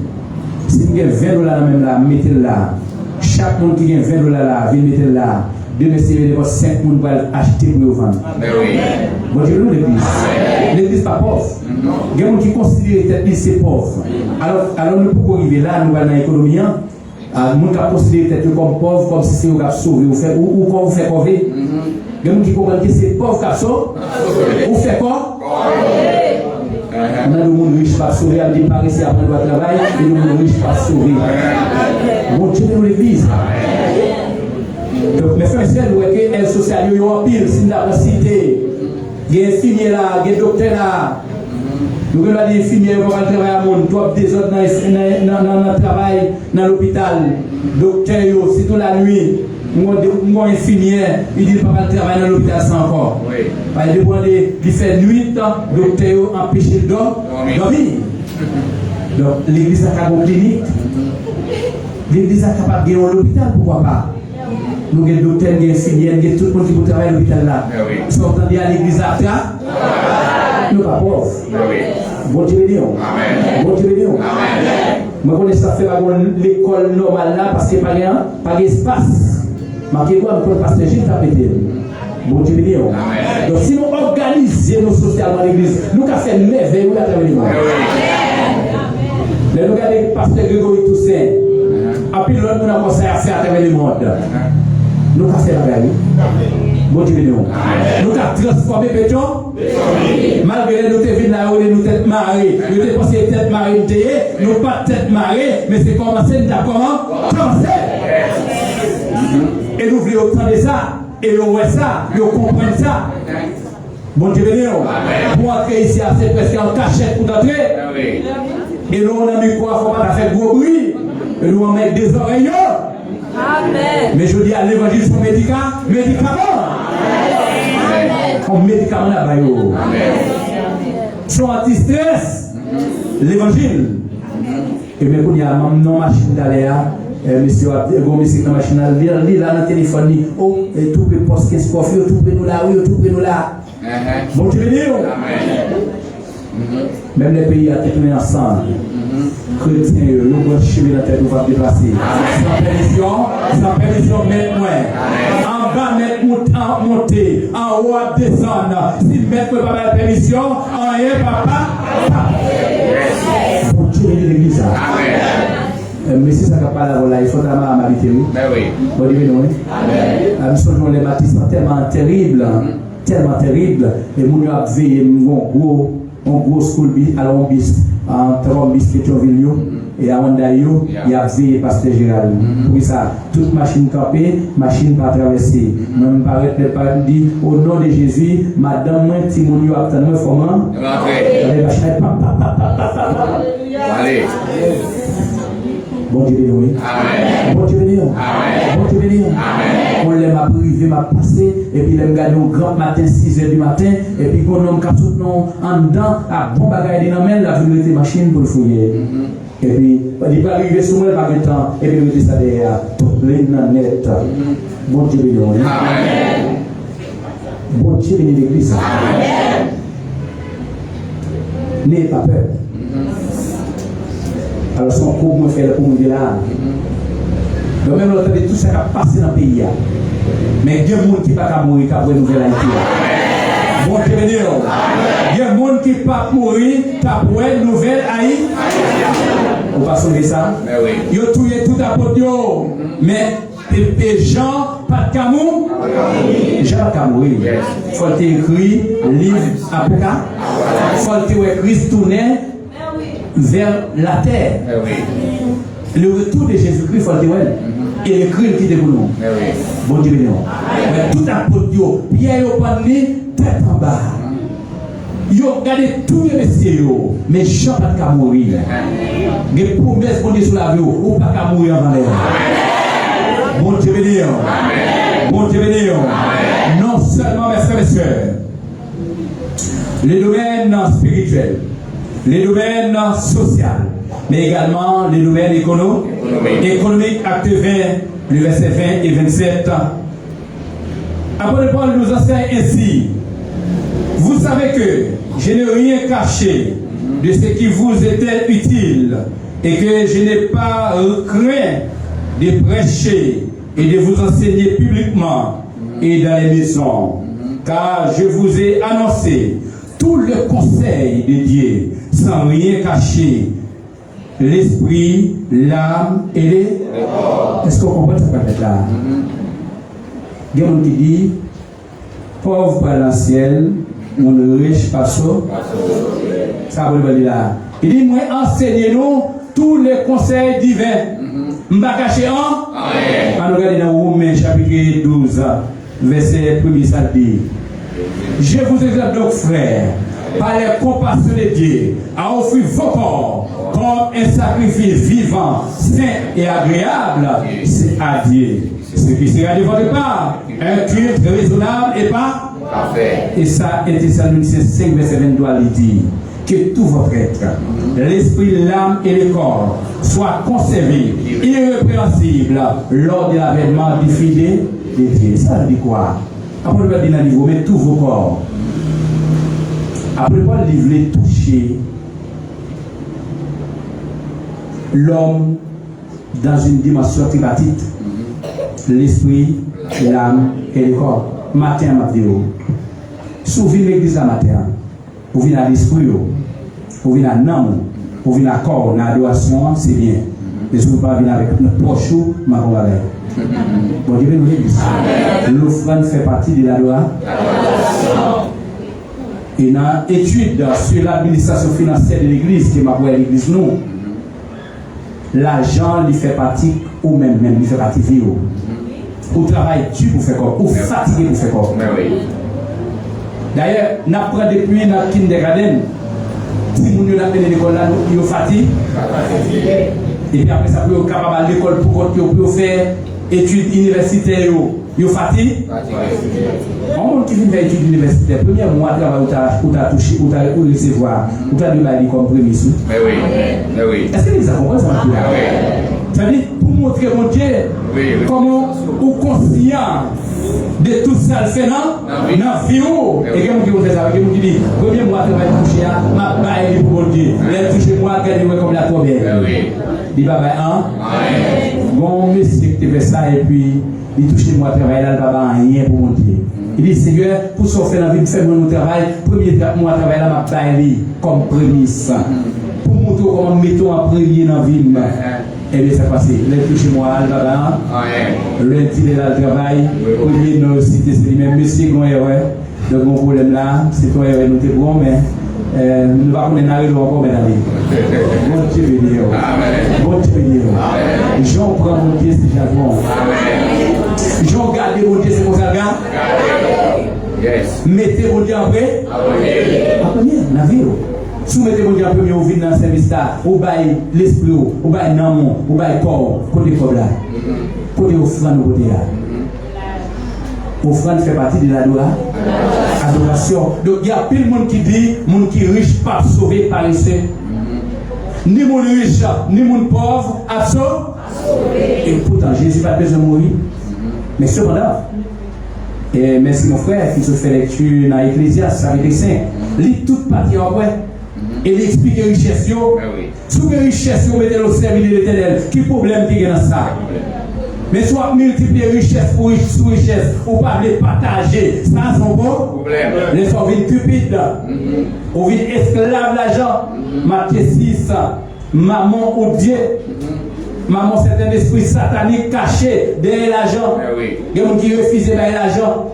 Speaker 5: Si vous avez 20 $ même là, mettez-le là. Chaque monde qui a 20 $ là, vient mettre là. Demain, c'est 5 personnes pour acheter pour vous vendre. Bon Dieu, nous l'église. L'église n'est pas pauvre. Il y a des gens qui considèrent que c'est pauvre. Alors nous pouvons arriver là, nous allons dans l'économie. Nous pouvons considérer que comme pauvre, comme si c'est vous qui sauvé, ou quand vous faites pauvre. Il y a des gens qui comprennent que c'est pauvre qui sauve. Vous faites quoi? On a le monde riche pas sauvé, on dit par ici après le travail, et le monde riche pas sauvé. Bon Dieu, nous l'église. Donc, mes frères et sœurs, vous voyez que les sociales, ils ont un pile, si nous avons cité. Il y a un infirmier là, il y a un docteur là. Nous avons des infirmiers qui vont travailler à monde, toi, des autres dans le travail, dans l'hôpital. Docteur, c'est toute la nuit. Nous avons un infirmier, il dit pas de travailler dans l'hôpital sans encore. Il fait nuit, docteur empêche le dormir. Donc, l'église a une clinique. L'église a capable de gagner l'hôpital, pourquoi pas? Nous avons des docteurs, des infirmières, tout le monde qui peut travailler à l'hôpital là. Sortant à l'église à terre, nous ne sommes pas pauvres. Bon Dieu béni. Bon Dieu béni. Je connais ça fait l'école normale là parce qu'il n'y a pas d'espace. Marquez quoi, le pasteur Gilles t'a pété. Bon Dieu béni. Donc si nous organisons nos socialement l'église, nous avons fait merveille ou la travail. Nous regardons le pasteur Grégory Toussaint. Après l'autre, nous avons commencé à faire à travers le monde. Nous avons fait la belle. Bon Dieu béni. Nous avons transformé Pétion. Malgré nous avons vu là où nous tête mariée. Nous avons pensé tête mariée, nous pas tête mariée, mais c'est commencé, nous avons commencé. Et nous voulons entendre ça, et nous voyons ça, nous comprenons ça. Bon Dieu béni. Pour entrer ici, c'est presque en cachette pour entrer. Et nous, on a mis quoi, il ne faut pas faire gros bruit. Et nous, on met des oreilles. Amen. Mais je dis à l'évangile, son médicament. Son médicament là-bas. Son anti-stress, l'évangile. Et bien, quand il y a une machine d'aller, monsieur a dit, monsieur dans la machine, il là dans le téléphone, oh, et tout peut poste 15 profils, tout peut nous là, oui, tout peut nous là. Bon, tu veux dire? Même les pays à tenir ensemble. Chrétiens, nous avons chemin dans la tête, nous va déplacer. Sans permission, mettre moi. En bas, mettre monter. En haut, descendre. Si mettre moi pas la permission, en rien, papa. Pour tuer l'église. Mais si ça ne va pas là, il faut vraiment m'habiter. Oui. Bon, dis-moi, oui. Nous sommes les bâtissements tellement terribles. Tellement terribles. Et nous avons veillé un gros school bis, alors on bis, en trois bis Pétionville, et à Hondaïo, il y a veillé Pasteur Gérald. Pour ça, toute machine campée, machine pas traversée. Même paraître pas dit, au nom de Jésus, madame, moi, Timonio, attends-moi, comment?
Speaker 1: Allez.
Speaker 5: Bon Dieu béni. Bon Dieu béni. Bon Dieu béni. On l'aime à privé, m'a passé, et puis l'aime garder au grand matin, 6h du matin, et puis qu'on homme qui tout non en dedans, à bon bagaille dans la la vérité machine pour le fouiller. Et puis, il va arriver sur moi par le temps, et puis il ça derrière, toutes les nanettes. Bon Dieu béni. Bon Dieu béni l'église. N'ayez pas peur. Alors, son cours me fait pour me là. Donc, même l'autre tout ça qui a passé dans le pays. Mais il y a des gens qui ne peuvent pas mourir, qui ont une nouvelle Haïti. Bon, je veux dire, il y a des gens qui ne peuvent pas mourir, qui ont une nouvelle Haïti. On va sauver ça. Ils ont tué tout à côté. Mais les gens, pas de Camou. Jean pas de mourir. Il faut écrire livre après. Il faut écrire tourner vers la terre. Le retour de Jésus-Christ, il faut le dire. Et le cri qui est pour nous. Bon Dieu, mais tout à côté, Pierre est parlé tête en bas. Ils ont regardé tous les messieurs, mais Jean n'a pas de mourir. Les promesses qu'on dit sur la vie, ou pas qu'à mourir avant l'air. Bon Dieu, bon Dieu, non seulement mes frères et sœurs, les domaines spirituels, les domaines sociaux, mais également les domaines économiques, acte 20, le verset 20 et 27. Apôtre Paul nous enseigne ainsi. Vous savez que je n'ai rien caché de ce qui vous était utile et que je n'ai pas craint de prêcher et de vous enseigner publiquement et dans les maisons, car je vous ai annoncé tout le conseil de Dieu sans rien cacher, l'esprit, l'âme et les corps. Est-ce qu'on comprend ça peut être là? Il y a un qui dit pauvre par le ciel, mon riche par ça veut dire là. Il dit moi enseignez-nous tous les conseils divins. M'ba caché en nous regarder dans Romains chapitre 12 verset 1er ça dit. Je vous exhorte donc frères, par les compassions de Dieu, à offrir vos corps comme un sacrifice vivant, saint et agréable à Dieu. Ce qui sera de votre part, un culte raisonnable et pas parfait. Et ça, et Thessaloniciens 5, verset 23, il dit que tout votre être, l'esprit, l'âme et le corps soient conservés, irrépréhensibles lors de l'avènement du fidèle de Dieu. Ça veut dire quoi? Après, on va dire dans niveau, mais tous vos corps. Après, on va livrer, toucher l'homme dans une dimension tripartite, l'esprit, l'âme et le corps. Matin, Mathéo. Si vous venez à l'église la matin, vous venez à l'esprit, vous venez à l'âme, vous venez à corps, dans l'adoration, c'est bien. Mais si vous ne venez pas venir avec notre poche, ma convalée. Bon Dieu, nous l'église. L'offrande fait partie de l'adoration. Et dans l'étude sur l'administration financière de l'église, qui m'a pour l'église, nous, l'argent lui fait partie, ou même lui fait partie de vous. Ou travail dur pour faire quoi, ou fatigué pour faire quoi. D'ailleurs, nous apprenons depuis notre kindergarten, si nous avons appelé l'école là, nous fatigués. Et puis après ça, nous sommes capables de l'école pour faire études universitaires, nous fatigués. On qui vient faire études universitaires, le premier mois de travail où tu as touché, où tu as recevoir, où tu as donné comme prémisse. Est-ce que les gens comprennent ça? C'est-à-dire, pour montrer mon Dieu, comment ou conscient de tout ça le fait dans la vie. Et comme vous fait ça, comme vous dit, premier mois, je vais toucher à ma baille pour mon Dieu. Les toucher moi, regardez-moi comme la trop bien. Dit baba, hein? Bon, monsieur qui fait ça, et puis, il touche moi, travail là, le baba, rien pour mon Dieu. Il dit, Seigneur, pour ça, faire la vie, faire mon travail, premier mois, travail là, ma baille comme prémisse. Pour montrer comment mettons en premier dans la vie. Et bien, ça passe. Le touche moi, le baba, le tirer là, le travail, premier dans le site, c'est lui-même, monsieur, qu'on est, donc, mon problème là, c'est toi, nous t'es bon, mais. Nous ne va pas aller encore maintenant. Bon Dieu béni. Bon Dieu béni. Jean prend mon Dieu, c'est Javon. Jean garde mon Dieu, c'est mon saga. Mettez mon Dieu en vrai. Après, la vie. Soumettez mon Dieu en premier, vous venez dans le service là, vous baillez l'esprit, vous baillez l'âme, vous baillez le corps, côté comme là. Côté offrande, côté là. Offrande fait partie de l'adoration. Donc il y a plein de monde qui dit, monde qui est riche, pas sauvé par ici. Ni mon riche, ni mon pauvre, à sauver. Et pourtant, Jésus n'a pas besoin de mourir. Mais cependant, et merci mon frère qui se fait lecture dans l'Ecclésiaste avec les saints, lit toute partie après. Et il explique les richesses. Sous les richesses, vous mettez au service de l'Éternel. Quel problème qui est dans ça? Mais soit multiplier richesse pour richesse, ou pas les partager, ça c'est un bon problème. Les gens viennent cupides, ou viennent esclaves l'argent. Matthieu 6, maman ou Dieu, maman c'est un esprit satanique caché derrière l'argent. Il y a des gens qui refusent derrière l'argent.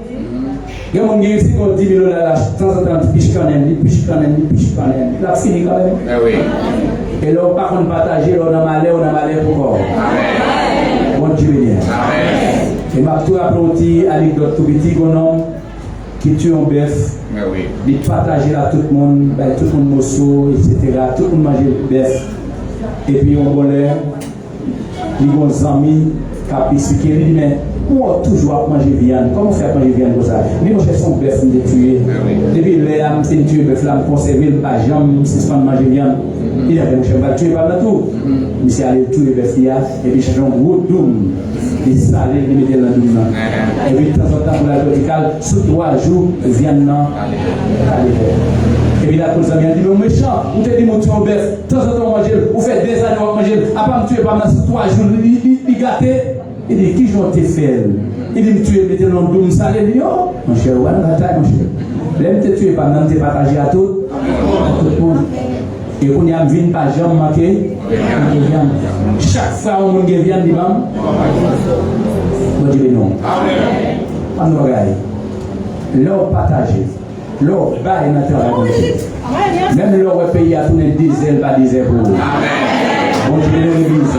Speaker 5: Il y a des gens qui refusent qu'on 10 000 $, de temps en temps, ils pichent quand même, il a fini quand même. Et là, on ne peut pas partager, on a malheur pour quoi. Bon Dieu béni. Et ma tout apprenti anecdote tout petit qu'on homme qui tue un bœuf. Il partage là tout le monde morceau, etc. Tout le monde mange le bœuf. Et puis on volait, il y a des amis qui expliquent, il dit mais on toujours manger viande. Comment faire manger viande comme ça? Mais moi j'ai son bœuf me tuer. Depuis là, je me tué bœuf là, me conserver, pas jamais si je manger viande. Il a dit je vais tuer pas tout. Mais c'est aller tuer bœuf là et puis j'ai un gros doum. Il salé, il mettait dans le doum là. Et puis de temps en temps pour la verticale, sur 3 jours, viande là. Et puis là, pour les amis, il dit, mais méchant, vous te dites, mon tuer un bœuf, de temps en temps, manger, vous faites des années, vous manger, à part me tuer, pas mal, sur 3 jours, il gâté. Il dit, qui j'en t'ai fait? Il dit, me tuer, mettez dans le doum salé, il dit, oh, mon cher, ouais, la taille, mon cher. Là, me tuer, pas mal, me partagé à tout le monde. Et quand il y a une vie, pas jamais manqué, chaque fois, on vient de l'imam, on dit, non. On nous regarde. L'or partagé. L'or bas et naturel. Même l'or payé à tous les diesel, pas diesel pour vous. Bon Dieu béni l'église.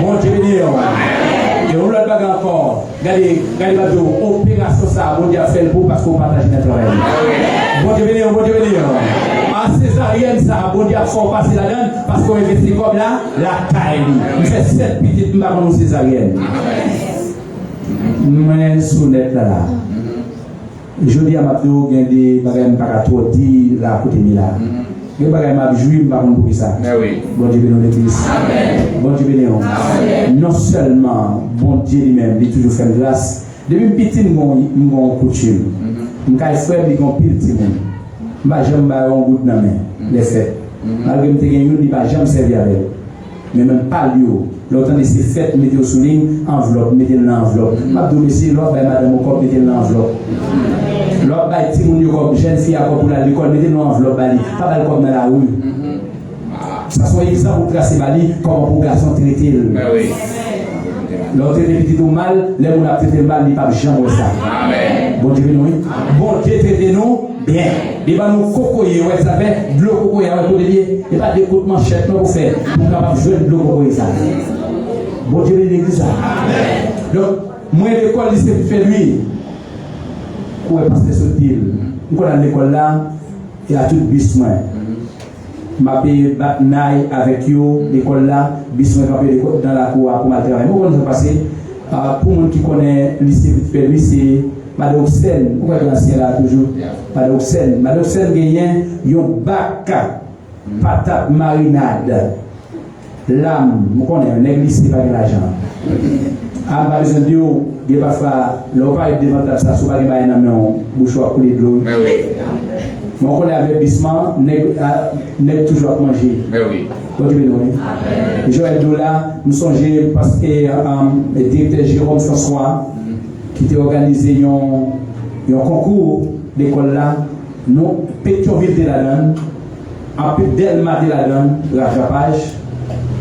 Speaker 5: Bon Dieu béni. Et on l'a pas encore. Regardez, opération ça, bon Dieu a fait le beau parce qu'on partage naturel. Bon Dieu béni, bon Dieu béni. À césarienne, ça, bon Dieu a fait passer la donne parce qu'on investit comme là, la taille. On fait 7 petites marques en césarienne. Mais sonnette là. Je dis à ma fille, il y a des bagages pas trop dit là côté de là. Les bagages m'a joué par contre pour ça. Bon Dieu béni l'église. Bon Dieu béni. Non seulement bon Dieu lui-même, il toujours fait grâce. Depuis petit mon coutume. Mon frère il gon pile petit monde. M'a jamais ba un goût dans main les fêtes. Malgré que il dit pas jamais servir avec. Mais même pas lui. L'autant de ces fêtes, mettez au souligne, enveloppe, mettez dans l'enveloppe. Ma domicile, l'autre, madame, au corps, mettez dans l'enveloppe. L'autre, petit moun, comme jeune fille, pour l'école, mettez dans l'enveloppe, pas mal comme dans la rue. Ça soit exemple pour tracer Bali, comment pour garçon traiter. L'autre, les petits ou mal, les gens qui traité mal, ils ne peuvent jamais ça. Bon Dieu, nous, bon Dieu, traitez-nous bien. Il va nous cocoyer, ouais, ça fait de l'eau cocoyer avec tout le lié. Il n'y a pas de coups de manchette pour faire, pour capable jouer de l'eau cocoyer ça. Bon Dieu, l'église. Donc, moi, l'école, c'est fait lui. Où est pasteur Sotil? Nous, dans l'école là, il y a tout besoin. Ma paye batnaille avec eux, l'école là, besoin de dans la cour pour ma travail. Moi, quand je passe, pour les gens qui connaissent le lycée vite fait, lui, c'est Madame Oxen. Pourquoi je l'ancien là toujours? Madame Oxen. Madame Oxen gagne un bac patate marinade. l'âme, vous connaissez, l'église, c'est pas de l'argent. Ah, par exemple, il y a parfois, l'on parle de ça, souvent il y a un mouchoir pour les l'eau. Mais on connaît investissement, n'est toujours à manger.
Speaker 6: Mais oui.
Speaker 5: Joël Doula, nous songeons parce que le directeur Jérôme François, qui a organisé un concours d'école là, nous, Pétionville de la donne, après Delma de la donne, Rajapage,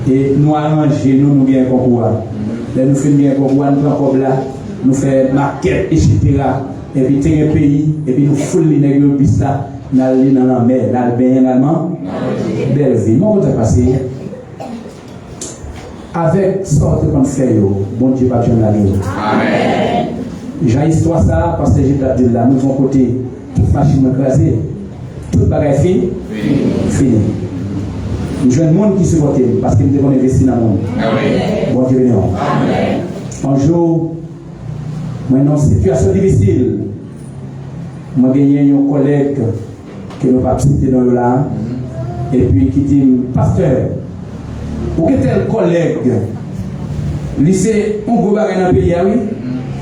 Speaker 5: et nous arrangeons, nous gagnons un concours. Là, nous faisons un concours, nous prenons là, nous faisons maquette, etc. Et puis, nous un pays, et puis nous foulons les nègres de là. Dans la mer, dans le bain également, belle vie. Mon côté passé, avec sorte qu'on fait, bon Dieu va jamais la vie.
Speaker 6: Amen.
Speaker 5: J'ai histoire ça parce que j'ai dit là, nous avons côté, toute machine écrasée, toute bagaille fini. Nous avons un monde qui se vote parce que nous devons investir dans le monde. Bon Dieu béni. Un jour, moi, dans une situation difficile, moi, j'ai gagné un collègue que nous pas citer dans le là, et puis qui dit, pasteur, ou que tel collègue, lycée, on go bagay dans le pays, oui?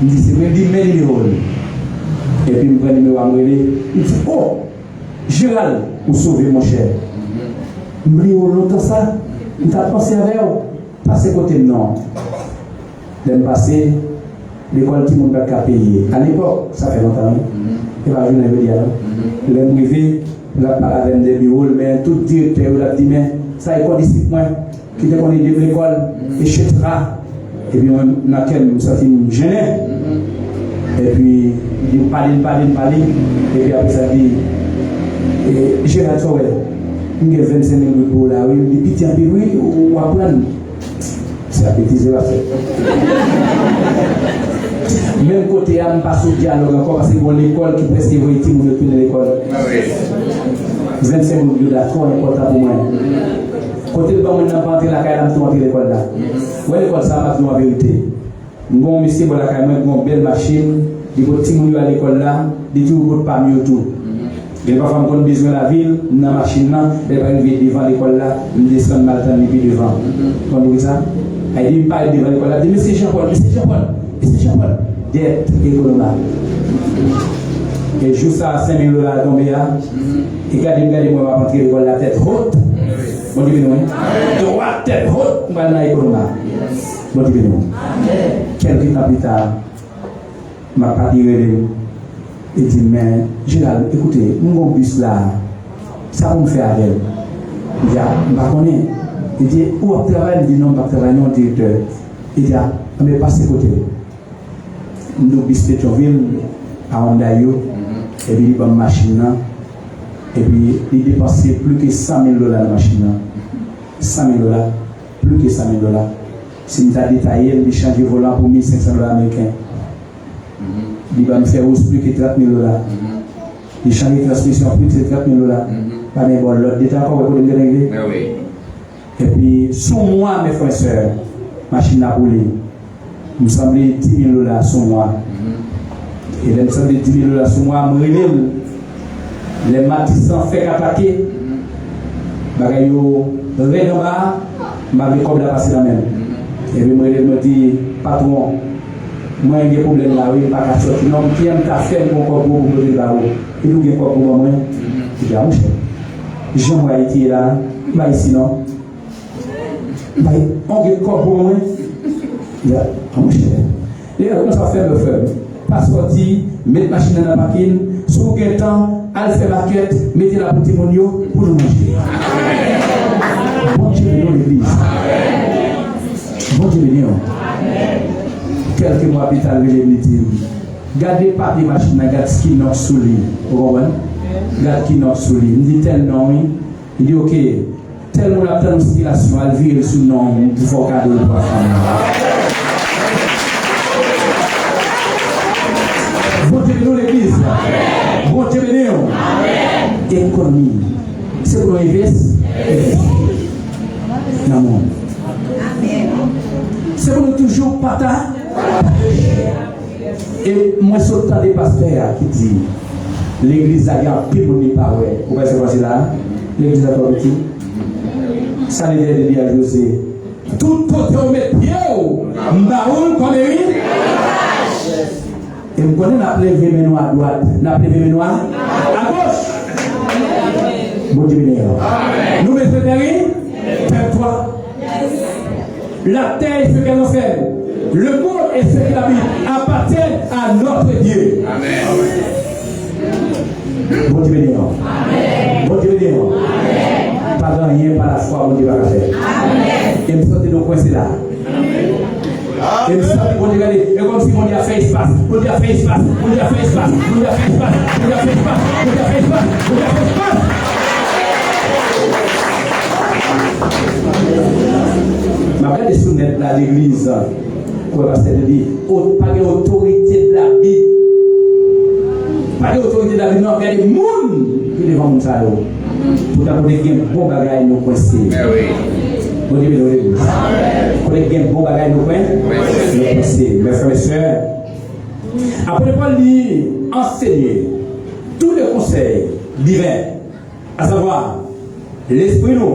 Speaker 5: Il dit, c'est même dit, mais numéro. Et puis, je prends le numéro à moi, il dit, oh, Gérald, vous sauvez mon cher. Je me dis, oh, longtemps ça, il t'a pensé avec vous, passez côté non. Je vais passer l'école qui m'a payé. À l'époque, ça fait longtemps, il va venir me dire, je vais arriver, je vais parler avec des bureaux, mais tout directeur, il a dit, mais ça est quoi ici, moi, qui te connaît de l'école, etc. Et puis, on a quelqu'un qui me gêné. Et puis, il dit, parle. Et puis après, ça dit, j'ai la soirée, il y a 25 minutes pour là, oui, il dit, pitié, oui, ou apprendre. C'est à petit, c'est pas fait. Même côté, il n'y a pas de dialogue encore parce que l'école qui presque évolue, tout le monde retourne à l'école. 25 minutes là, trop important pour moi. Côté de bon, on n'a pas entré la caille, on a entré l'école là. Oui, l'école, ça m'a dit la vérité. Bon, monsieur, bon, la caille, une belle machine, il faut que tout à l'école là, il dit tout pas mieux tout. Il va faire un besoin de la ville, dans la machine là, il va arriver devant l'école là, il descend mal dans les pieds devant. Quand vous ça, il dit, pas devant l'école là, il dit, monsieur Jean-Paul, d'être économe. Et juste à 5 000 $ tombé là, et regardez-moi, on va rentrer l'école la tête haute. Bon Dieu béni. Droite, tête haute, on va dans l'école là. Bon Dieu béni. Quelques temps plus tard, ma partie et dit, mais Gérald, écoutez, mon bus là, ça va me faire avec. Il dit, je ne connais pas. Il dit, où on travaille? Il dit, non, pas travailler, non, directeur. Il dit, mais passez côté. Nous bus Pétionville à Hondayo, et puis il y a une machine, et puis il dépensait plus que 100 000 $ la machine. 100 000 $, plus que 100 000 $. Si nous avons détaillé, il change de volant pour 1 500 $ américains. Il va me faire aussi plus que 30 000 $. Il change de transmission plus que 30 000 $. Pas mais bon, l'autre détail encore, vous pouvez régler. Et puis, sous moi, mes frères et sœurs, machine à rouler, il me semblait 10 000 $ sur moi. Et il me semblait 10 000 $ sur moi, je me révèle. Les matissants fait attaquer. Bagayo, rien en bas, ma vie comme la passé la même. Et puis, je me dis, patron, moi, j'ai des problèmes là, oui, pas qu'à sortir. Non, qui aime ta faire mon corps pour me dire là-haut. Et nous, j'ai quoi pour moi? Je dis, ah, mon cher. Jean-Moi été là, bah ici, non? Bah, on a quoi pour moi? Il dit, ah, mon cher. Et on va faire le feu. Pas sortir, mettre machine dans la machine, sur quel temps, aller faire maquette, mettez la petite monio pour nous manger. Bon Dieu béni l'église. Bon Dieu béni. Quelques mois plus tard, l'église dit, gardez pas les machines, gardez ce qui est sous lui. Vous comprenez? Gardez qui est sous lui. Il dit tel nom, il dit ok, tel nom a telle inspiration, elle vire sous le nom, il faut garder le poids. Bon Dieu béni l'église. Bon Dieu béni. Économie. C'est pour nous investir dans le monde. C'est pour nous toujours partager. Et moi, je suis des pasteurs qui disent l'église a bien pire pour nous pas. Vous voyez ce que c'est là? L'église a pas petit. Ça veut dire à José, Tout côté où met pied, m'baoul comme lui. Et vous connaissez la levé mes à droite, la levé mes à gauche. Bon Dieu béni. Nous mettons derrière, fais-toi. La terre est ce qu'elle nous fait. Le monde est ce qu'il habite. Appartient à notre Dieu.
Speaker 1: Amen.
Speaker 5: Bon Dieu béni. Bon Dieu béni. Pas de rien par la foi, bon Dieu va faire. Et me sentez nous coincés là. Et me sentez bon Dieu regarder. Et comme si bon Dieu a fait espace. Bon Dieu a fait espace. Bon Dieu a fait espace. Bon Dieu a fait espace. Bon Dieu a fait espace. Bon Dieu a fait espace. Bon Dieu a fait espace. Ma regarde sur net là l'église. Quoi parce que dit pas d'autorité de la Bible. Pas d'autorité de la Bible, non, il y a des gens qui devant nous ça. Pour t'apporter un bon bagage nous coincer. Bon Dieu, l'église. Pour les un bon bagage nous coincer. Mes frères et sœurs. Après Paul dit enseigner tous les conseils divins, à savoir l'esprit nous,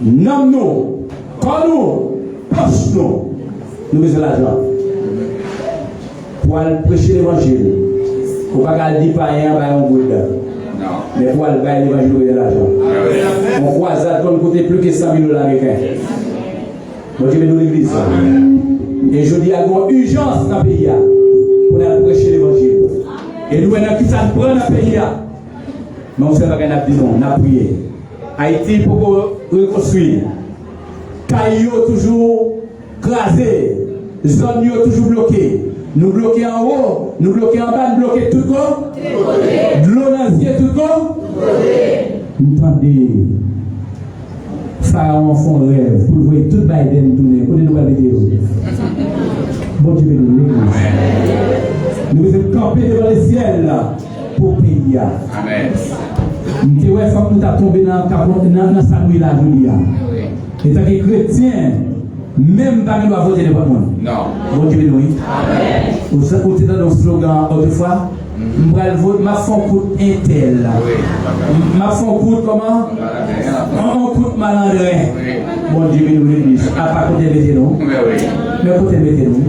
Speaker 5: nomme nous, corps nous, poche nous. Nous besoin d'argent. Pour aller prêcher l'évangile. Pour ne pas dire pas rien, on goûte. Mais pour aller faire l'évangile, de l'argent. On croit que ça donne côté plus que 100 000 $ américains. Donc je vais dans l'église. Et je dis à une urgence dans le pays pour aller prêcher l'évangile. Et nous, qui ça prend dans le pays. Mais on ne sait pas qu'on a dit non, on a prié. Haïti pour reconstruire. Caillou toujours crasé. Zone toujours bloquée. Nous bloquons en haut, nous bloquons en bas, nous bloquons tout le monde. De l'eau dans les yeux, tout le monde. Nous entendez, Pharaon font rêve pour voir tout Biden tourner, pour nous voir vidéo. Bon Dieu, nous devons camper devant le ciel pour payer.
Speaker 1: Amen.
Speaker 5: Nous devons faire que nous sommes tombés dans sa nuit là, et tant que chrétien, même pas nous voter les bonnes.
Speaker 1: Non.
Speaker 5: Bon Dieu, oui. Vous écoutez dans nos slogans autrefois, ma fond coûte intel. Ma fond coûte comment? On coûte malandrin. Bon Dieu, nous l'église. À pas côté mettez nous. Mais côté mettez nous.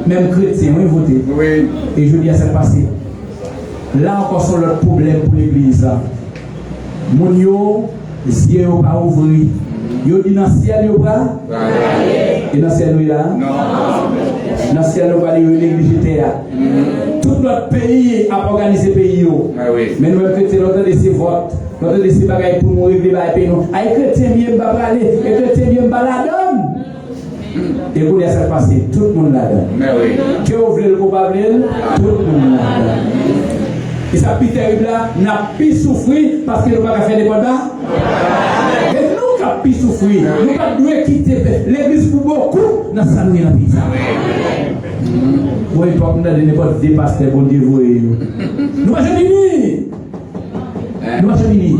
Speaker 5: Même chrétien, oui, voter. Et je dis à cette passé. Là encore, c'est l'autre problème pour l'église. Mon yo, yeux pas ouvrir. Yo dit dans le ciel, yo bras. Et dans le ciel, oui là. Dans le ciel, nous allons l'église. Tout notre pays a organisé le pays. Mais nous, chrétiens, nous avons laissé vote. Nous avons laissé bagaille pour nous régler les pays. Les chrétiens, bien pas parler. Les chrétiens, bien pas la donne. Et pour ça passer, tout le monde la donne. Que vous voulez le coupable, tout le monde la donne. Et ça, plus terrible là, n'a plus souffert parce que nous n'avons pas fait des combats. Et nous qui avons plus souffert, nous devons quitter l'église pour beaucoup dans sa nuit dans la vie. Vous ne pouvez pas donner des pasteurs pour dire vous. Nous ne jamais venir. Nous ne jamais venir.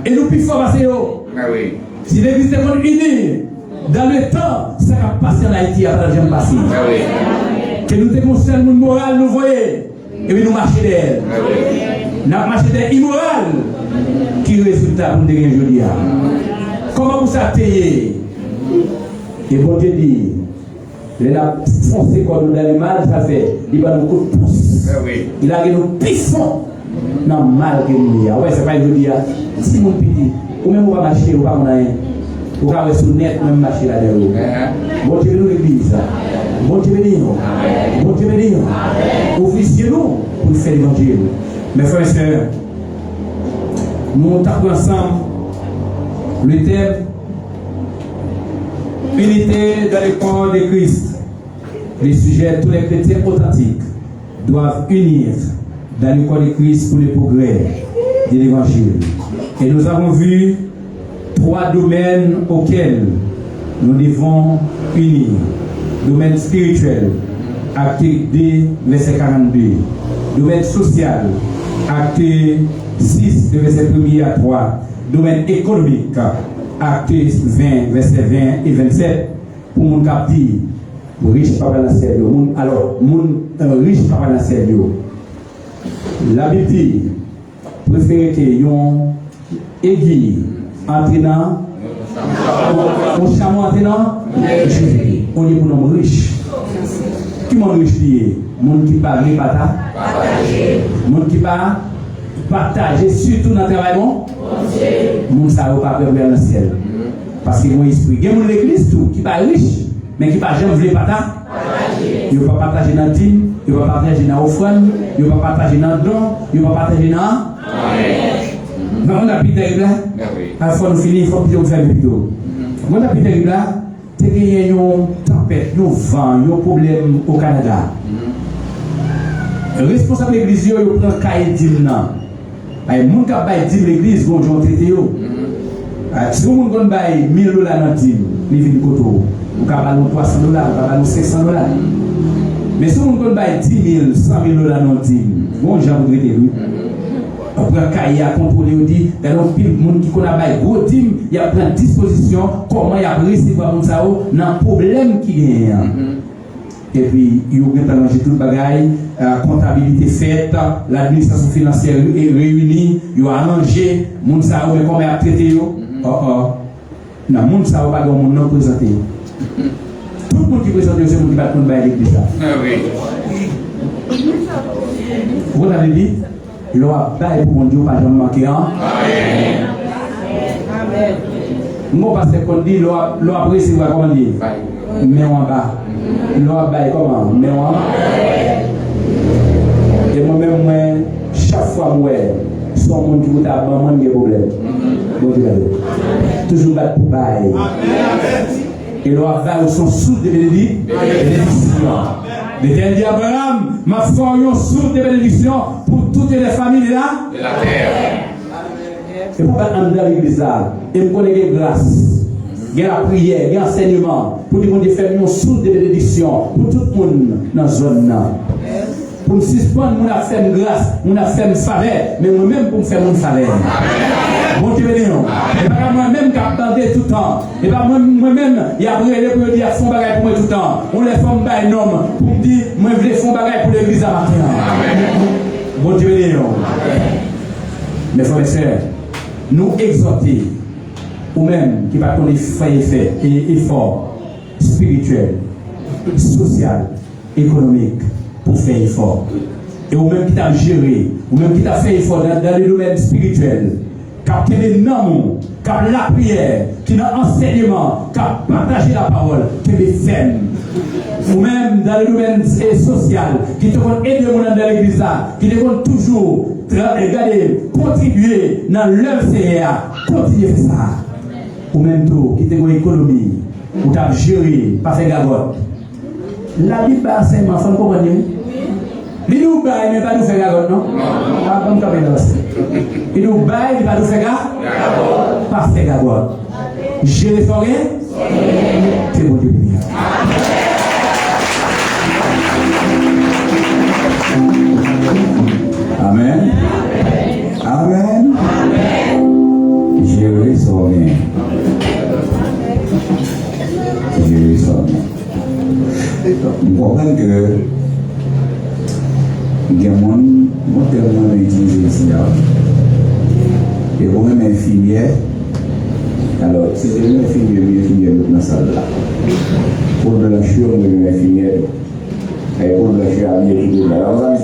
Speaker 5: Et nous plus fort passer. Si l'église est unie, dans le temps, ça va passer en Haïti après le passé. Que nous te concernons le moral, nous voyons. Et puis nous marchons d'elle. Nous marchons d'elle immorale. Qui résultat pour nous gagner aujourd'hui. Comment vous ça payer? Et bon Dieu dit, il a foncé comme nous dans le mal, ça fait, il va nous coup de pouce. Il a nous pissons dans le mal que nous y a. Ouais, c'est pas aujourd'hui. Si mon petit, ou même on va marcher, ou pas mon rien. Ou va rester net, même marcher là-dedans. Bon Dieu nous l'église. Bon Dieu bénis-nous. Bon Dieu bénis-nous. Officiez-nous pour faire l'évangile. Mes frères et sœurs, nous tapons ensemble le thème unité dans le corps de Christ. Les sujets, tous les chrétiens authentiques doivent unir dans le corps de Christ pour le progrès de l'évangile. Et nous avons vu 3 domaines auxquels nous devons unir. Domaine spirituel, acte 2, verset 42. Domaine social, acte 6, verset 1 à 3. Domaine économique, acte 20, verset 20 et 27. Pour mon cap dit, riche pas dans le ciel. Alors, mon riche pas dans le ciel. La Bible dit, préférez que yon aiguille entraînant On chameau maintenant, on est pour nous riches. Qui m'ont riche lié? Monde qui parle pas monde qui parle partager surtout dans le travail bon. Monde ça va pas perdre dans le ciel. Parce que mon esprit, il y a l'église tout qui pas riche mais qui pas jamais voulu partager. Il va pas partager dans le dîme, il va partager dans l'offrande, il va partager dans le don, il va partager dans non, on a plus terrible là. À fois nous finir, il faut que nous fassions plutôt. On a plus terrible là. C'est qu'il y a une tempête, un vent, un problème au Canada. Le responsable de l'église, il prend un cahier d'hymne. Les gens qui ont dit l'église, ils vont traiter. Si vous avez $1,000 dans le dîme, ils viennent côté. Vous avez $300, vous avez $500. Mais si vous avez 10 000, $100,000 dans le dîme, vous avez traité. On prend un cahier à contrôler, on dit, il y a des gens qui connaissent gros team, il y a plein de dispositions, comment il y a recevoir comme ça, dans le problème qui est. Et puis, il y a arrangé tout le bagage, la comptabilité faite, l'administration financière est réunie, il y a arrangé, les gens savent comment il a traité. Non, les gens savent pas comment ils ont présenté. Tout le monde qui présente, c'est le monde qui va prendre l'église. Vous avez dit? L'eau bail pour mon Dieu, pas jamais manqué. Amen. Moi, parce qu'on dit l'eau après, c'est comment dire? Mais en bas. L'eau bail comment? Mais en bas. Et moi-même, chaque fois, moi, son monde qui vous a abandonné des problèmes. Toujours battre pour bail. Et l'eau bail au son sous de bénédiction. L'Éternel dit à Abraham, ma foi, une source de bénédiction pour toutes les familles de la terre. Et pourquoi on est dans l'église là? Et nous connaissons la grâce, la prière, l'enseignement, pour nous faire une source de bénédiction pour tout le monde dans la zone là. Pour me suspendre, on a fait une grâce, on a fait une faveur, mais moi-même pour me faire une faveur. Bon Dieu béni. Et pas moi-même qui attendais tout le temps. Et pas moi-même, il y a brûlé pour dire font bagaille pour moi tout le temps. On les forme par un homme pour me dire moi je veux faire bagaille pour l'église à matin. Bon Dieu béni. Mes frères et sœurs, nous exhorter, ou même qui va connaître faire effort spirituel, social, économique pour faire effort. Et ou même qui t'a géré, ou même qui t'a fait effort dans le domaine spirituel. Qui a des noms, qui a la prière, qui a l'enseignement, qui a partagé la parole, qui a des femmes. Ou même dans le domaine social, qui te vont aider dans l'église là, qui te vont toujours regarder, contribuer dans leur CA, continuer ça. Ou même tout, qui te vont économie, ou t'as géré, pas faire gagotte. La Bible a enseignement, il faut comprendre. Il nous baille, mais pas nous faire gagotte, non? Pas comme ça, il nous baille, il va nous faire gagotte. Pas faire gagotte. Gérer forêt, c'est bon Dieu béni.
Speaker 1: Amen. Amen. Gérer forêt. Gérer forêt. Vous comprenez que il y a des gens qui ont utilisé ici. Et vous-même infirmière, alors si c'est une infirmière dans la salle là. Pour de la chure, vous avez une infirmière. Et pour de la chure, vous avez tout là. Alors vous avez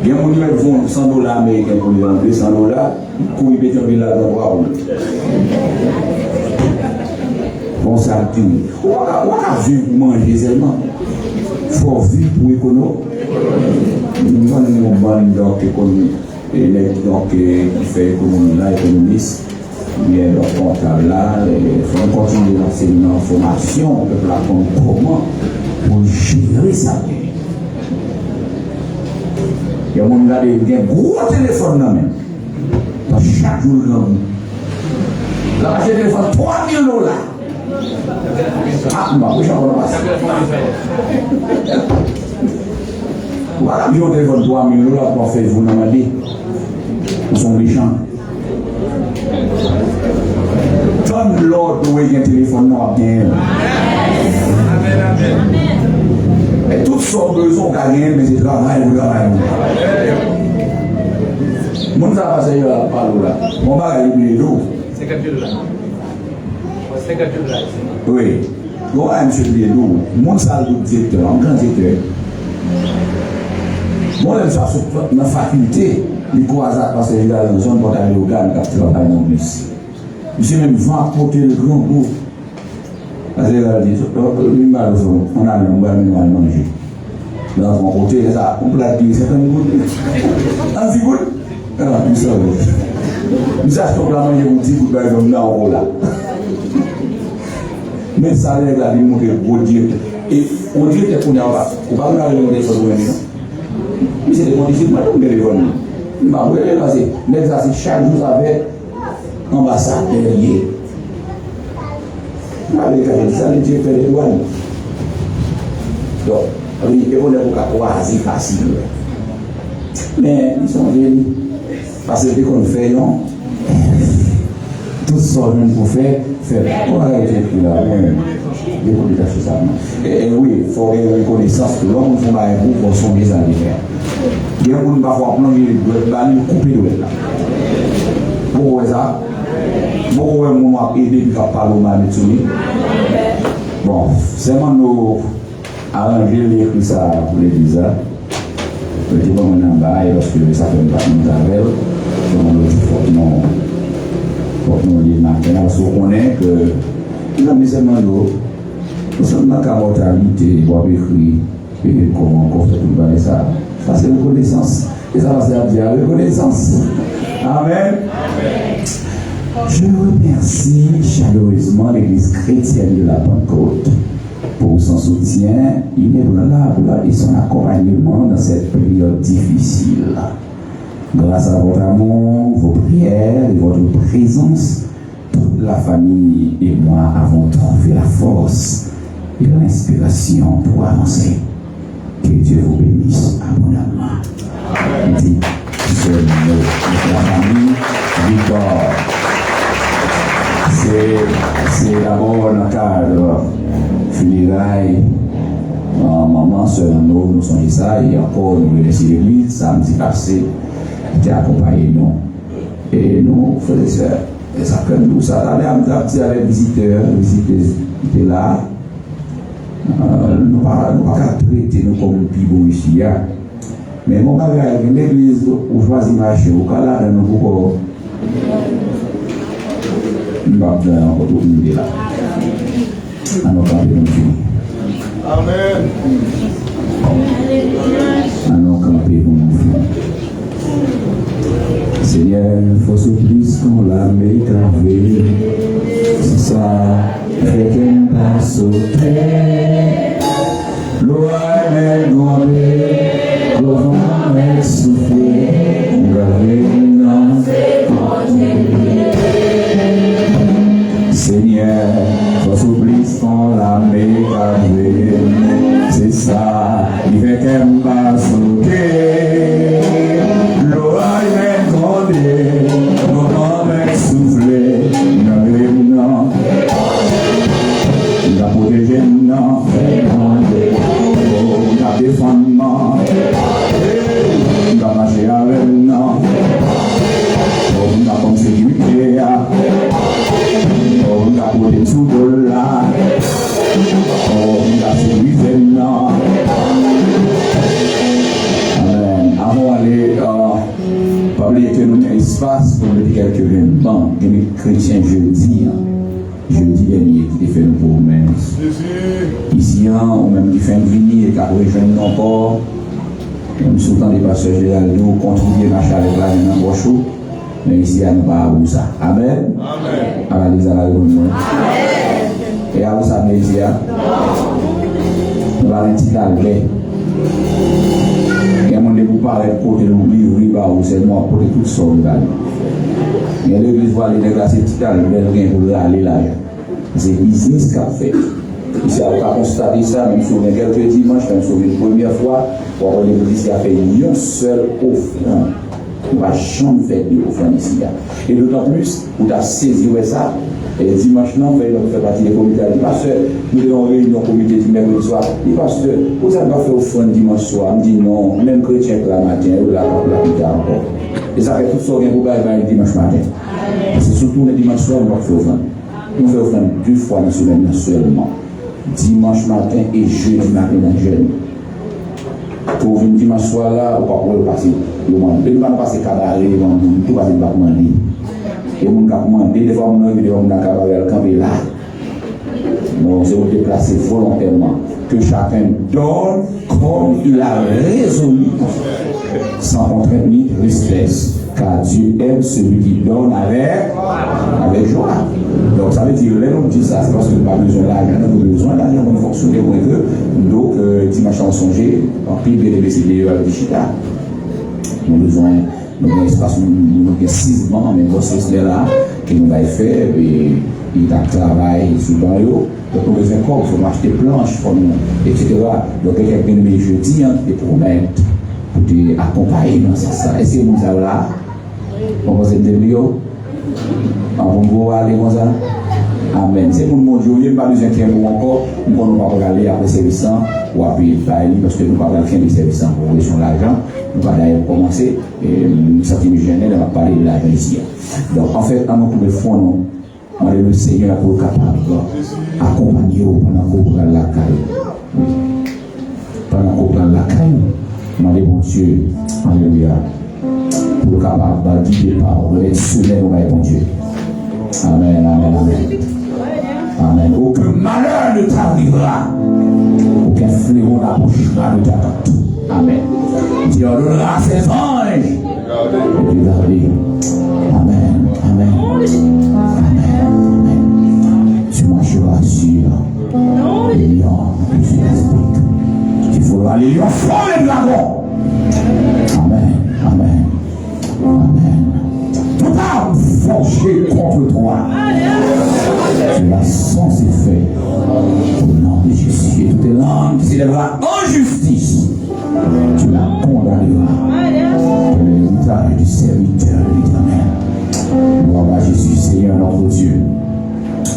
Speaker 1: il y a des gens qui font $100 américains pour les enlever, $100 pour y mettre un village dans le droit. Bon, ça dit, on a vu pour manger seulement. Il faut vivre pour l'économie. Nous avons une bonne économie. Et donc, qui fait économie là, économiste, il y a donc comptable là, il faut continuer l'enseignement en formation, on peut apprendre comment pour gérer ça. Il y a un gros téléphone là même. Dans chaque jour, là, j'ai téléphone $3,000. Ah, non, je ne sais pas. Voilà, j'ai un téléphone $3,000 pour faire vous dans ma vie. Ils sont méchants. Donne l'ordre où il y a un téléphone noir bien. Et toutes sortes de besoins qu'a gagné, mais c'est travail ou travail. Mon ça va se là, pas là. Mon bagage est bleu. C'est $4. Oui. Bon, monsieur Lédou, mon salle de directeur, un grand directeur. Moi, je suis dans la faculté, les croisades, parce que je suis dans une zone pour aller au gars, je travaille dans le lycée. Je suis même venu apporter le grand groupe. Parce que on a manger. Dans mon côté, on peut la dire, c'est un goût. Un petit goût. Alors, tout ça, nous achetons pour la manger un petit goût, comme là, on là. Mais ça, il a dit, mon Dieu. Et on dit que pour nous, on va pas nous les choses. Mais c'est des conditions que nous devons. Mais vous voyez, parce que l'exercice chaque jour avec l'ambassadeur lié. Avec ça, les directeurs des douanes. Donc, oui, et on est pour quasi facile. Mais ils sont venus. Parce que qu'on fait, non? Tout ce qu'on fait, on va arrêter là. Et oui, il faut une reconnaissance que l'homme fait un groupe pour son des années. Il y a un peu de parfois prendre le couper de là. Pourquoi ça? Pourquoi on a aidé à parler au mal de tout? Bon, c'est moi nous arranger l'écrit ça pour l'église. Je dis pas mon bail parce que ça fait pas une travers. Donc nous dit maintenant, parce qu'on connaît que nous sommes dans la mortalité, on va écrire et comment on fait tout ça. Ça c'est reconnaissance. Et ça va servir à reconnaissance. Amen. Je remercie chaleureusement l'Église chrétienne de la Pentecôte pour son soutien inébranlable et son accompagnement dans cette période difficile. Grâce à votre amour, vos prières et votre présence, toute la famille et moi avons trouvé la force et l'inspiration pour avancer. Que Dieu vous bénisse abondamment. Dit ce mot de la famille Victor. C'est d'abord dans le cadre funérailles. Maman, soeur, nous sommes ça et encore nous laissons l'église samedi passé. Qui accompagné nous. Et nous faisions ça. Et ça fait nous, ça allait à petit avec visiteurs qui étaient là. Nous ne pouvons pas traiter nous comme pibou ici. Mais mon bagage, l'église, où choisit marcher, au cas là, nous pouvons. Nous ne pouvons pas encore tout le là. Alors, quand nous finissons.
Speaker 6: Amen.
Speaker 1: Alors, quand nous finissons. Seigneur, faut se plus qu'on la met gravée. C'est ça, fait qu'elle passe au terre. L'eau est grondée, l'eau est soufflée, gravée dans ses continuer. Seigneur, faut se plus qu'on la met gravée. C'est ça, il fait qu'elle passe au terre. L'eau est grondée, l'eau est soufflée, gravée dans la protéger, non, la défendre, la marcher avec non, la comme sécurité, la protéger sous de là, la sécurité, non. Amen. Avant d'aller, pas oublier que nous avons un espace pour nous dire quelques événements que les chrétiens jeudi dernier qui fait nous pour nous-mêmes. Ici, ou même qui fait une venue et qui a rejoint nos corps, nous sommes des pasteurs généraux, nous contribuons à chaque là dans notre chaud, mais ici, nous pas à ça. Amen. À la lise à la réunion. Et à vous, ça me dit, nous allons dire à l'aide. Et à mon début, parler de côté de l'oubli, c'est moi pour tout ça. Et l'église va aller dégracer tout à l'heure, pour aller là. C'est business qu'a fait. Ici, on a constaté ça, même sur quelques dimanches, même sur une première fois, pour l'église qui a fait une seule offrande. On va jamais faire de offrande ici. Et d'autant plus, on a saisi ça. Et dimanche, on fait partie des comités. Il dit, pasteur, nous devons réunir un comité du mercredi soir. Il dit, pasteur, vous avez pas fait offrande dimanche soir. Il me dit, non, même chrétien que la matin, ou la plus tard encore. Et ça fait tout ça, on va dimanche matin. C'est surtout le dimanche soir, on va faire offrande. nous faisons offrande 2 fois dans la semaine seulement. Dimanche matin et jeudi matin dans le jeûne. Pour venir dimanche soir là, on va pouvoir passer. On va passer cabaret, tout va pas commander. Et on va commander, des fois on a vu on a cabaret camper là. Non, c'est pour déplacer volontairement. Que chacun donne comme il a résolu, sans contrainte ni tristesse. Car Dieu aime celui qui donne avec joie. Donc ça veut dire, là on dit ça, c'est parce que nous n'avons pas besoin d'argent, nous avons besoin d'argent pour fonctionner. Donc, dimanche on songeait, en pile de l'EBCD avec des chita. Nous avons besoin d'un espace, nous avons 6 mois, mais nous sommes là, que nous avons fait, et il a travaillé sur le banc. Donc, nous avons besoin encore, il faut acheter planches, etc. Donc, quelqu'un de mes jeudis, des promesses pour t'accompagner dans ça. Est-ce que nous avons là? On va se dire, on va aller comme ça. Amen. C'est pour mon Dieu, il n'y a pas besoin de nous encore. Nous ne pouvons pas aller après service ou après parce que nous ne pouvons pas faire des services pour laisser l'argent. Nous allons d'ailleurs commencer. Nous sommes gênés de parler de l'argent ici. Donc, en fait, à notre tour de fond, on est le Seigneur pour capable d'accompagner pendant qu'on prend la caille. Pendant qu'on prend la caille, on est bon Dieu. Alléluia. Pour capable de guider par le soleil, on est bon Dieu. Amen, amen, amen. Amen. Aucun malheur ne t'arrivera. Aucun fléau n'approchera de ta tente. Amen. Dieu donnera ses anges. Et tu garder. Amen, amen. Amen, amen. Tu marcheras sur les lions et sur l'esprit. Tu feras les lions forts et les dragons. Amen, amen. Amen. Tout arme forgée contre toi, tu l'as sans effet au nom de Jésus. Et toute langue qui s'élèvera en justice, tu la condamneras. Que l'héritage du serviteur de l'Éternel. Gloire à Jésus, Seigneur notre Dieu.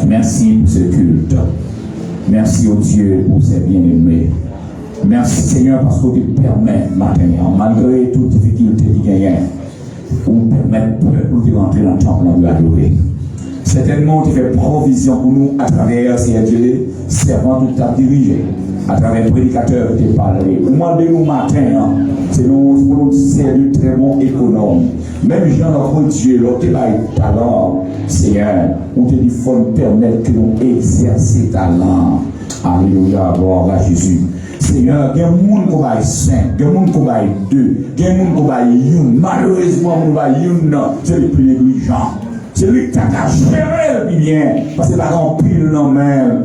Speaker 1: Merci pour ce culte. Merci au Dieu pour ses bien-aimés. Merci Seigneur parce que tu permets maintenant, malgré toutes les difficultés qui gagnent, ou permettre pour de rentrer dans le temple et adorer. Certainement, tu fais provision pour nous à travers ces Dieu, servant que tu as dirigé, à travers les prédicateurs que tu as parlé. Moi, de nous matin, c'est nous servir très bon économe. Même Jean, notre Dieu, l'autre talent, Seigneur, on te dit, il faut nous permettre que nous exercer talent. Alléluia, gloire à Jésus. Seigneur, il y a des gens qui va 5, il y a des gens qui va 2, il y a des gens qui va 1. Malheureusement, on va 1, c'est le plus négligent. C'est lui qui t'a géré le bien, parce que c'est pas grand pile non même.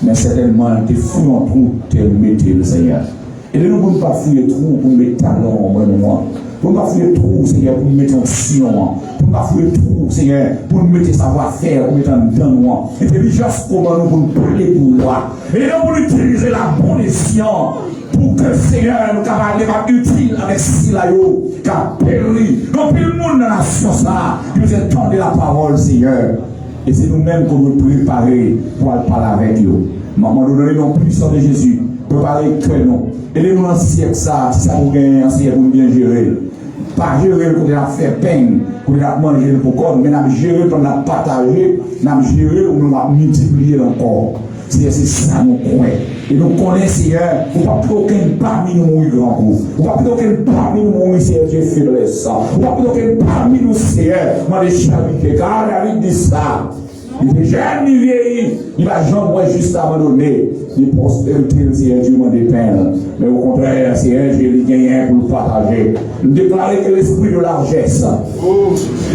Speaker 1: Mais certainement, tu fouilles en trou, tu mettais le Seigneur. Et de nous, pour ne pas fouiller trop, pour mettre talent en moi. Pour ne pas fouiller trop, Seigneur, pour mettre en sillon. Pour ne pas fouiller trop, Seigneur, pour mettre savoir-faire, pour mettre en dedans. Et puis, juste comment nous pour brûler pour moi. Et non pour utiliser la bonne escient. Pour que le Seigneur nous capable utile avec Silayo, qui a péri. Non plus le monde dans la science là, qui nous entendait la parole, Seigneur. Et c'est nous-mêmes qu'on nous préparer pour aller parler avec eux. Maman, nous donnons la puissance de Jésus. Préparer que nous. Et nous dans ce siècle ça, si ça nous gagne un siècle pour bien gérer. Pas gérer pour la faire peine, pour la manger pour corps, mais nous gérer pour la partager, nous gérer pour nous multiplier encore. C'est ça nous croyons. Et nous connaissons, Seigneur, il ne faut pas aucun parmi nous mourir grand coup. Il ne faut pas aucun parmi nous mourir, Seigneur, Dieu faiblesse. Il ne faut pas aucun parmi nous, Seigneur, moi les charité, car David dit ça. Il est jeune, il vieillit, il va jamais juste abandonner. Il prospérité, le Seigneur Dieu m'a des peines. Mais au contraire, Seigneur, j'ai les gagnés pour le partager. Nous déclarer que l'esprit de largesse,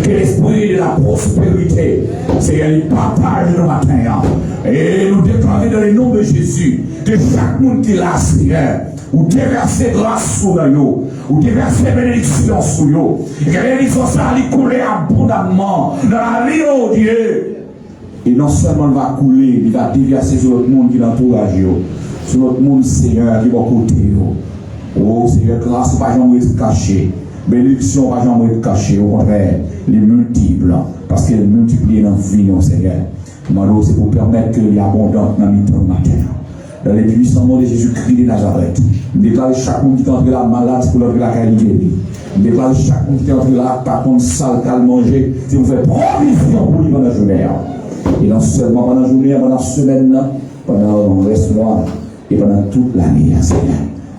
Speaker 1: que l'esprit de la prospérité, Seigneur, il partage le matin. Et nous déclarer dans le nom de Jésus que chaque monde qui l'a, Seigneur, ou déverser grâce sur nous, ou déverser bénédiction sur nous, et que la bénédiction ça allait couler abondamment dans la vie de Dieu. Et non seulement il va couler, il va déverser sur notre monde qui l'entourage, sur notre monde, Seigneur, qui va côté. Oh Seigneur, grâce pas jamais être caché, bénédiction pas jamais être cachée, au contraire, les multiples, parce qu'elles multiplient dans la vie, Seigneur. Maintenant, c'est pour permettre qu'il y ait abondance dans le matin. Dans les puissants noms de Jésus-Christ de Nazareth, nous déclarons chaque monde qui est entré là malade pour l'entrée la qualité. Nous déclarons chaque monde qui est entré là par contre sale, qu'à manger, si vous faites provision pour lui dans la journée. Et non seulement pendant la journée, pendant la semaine, pendant le reste mois, et pendant toute l'année, Seigneur.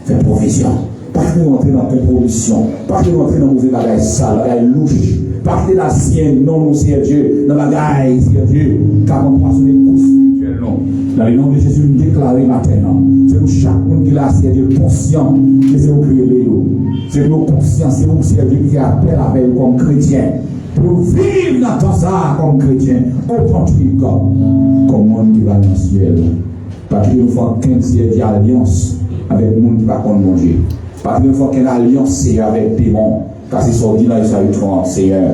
Speaker 1: Fais provision. Pas de rentrer dans quelle provision. Pas de rentrer dans mauvais bagaille sale, bagaille louche. Pas de la sienne, non, Seigneur Dieu. Dans bagaille, Seigneur Dieu. Car on passe les cours spirituels, non. Dans le nom de Jésus, nous déclarons maintenant. C'est pour chaque monde qui est là, Seigneur Dieu, conscient que c'est vous qui créez. C'est pour conscient, c'est vous, Seigneur Dieu, qui appelle avec vous comme chrétien. Pour vivre dans tout ça comme chrétien, authentique, comme monde qui va dans le ciel. Parce qu'il faut qu'un ciel d'alliance avec le monde qui va contre manger. Parce qu'il faut qu'une alliance, Seigneur, avec les démons. Car c'est sorti dans Isaïe 30, Seigneur.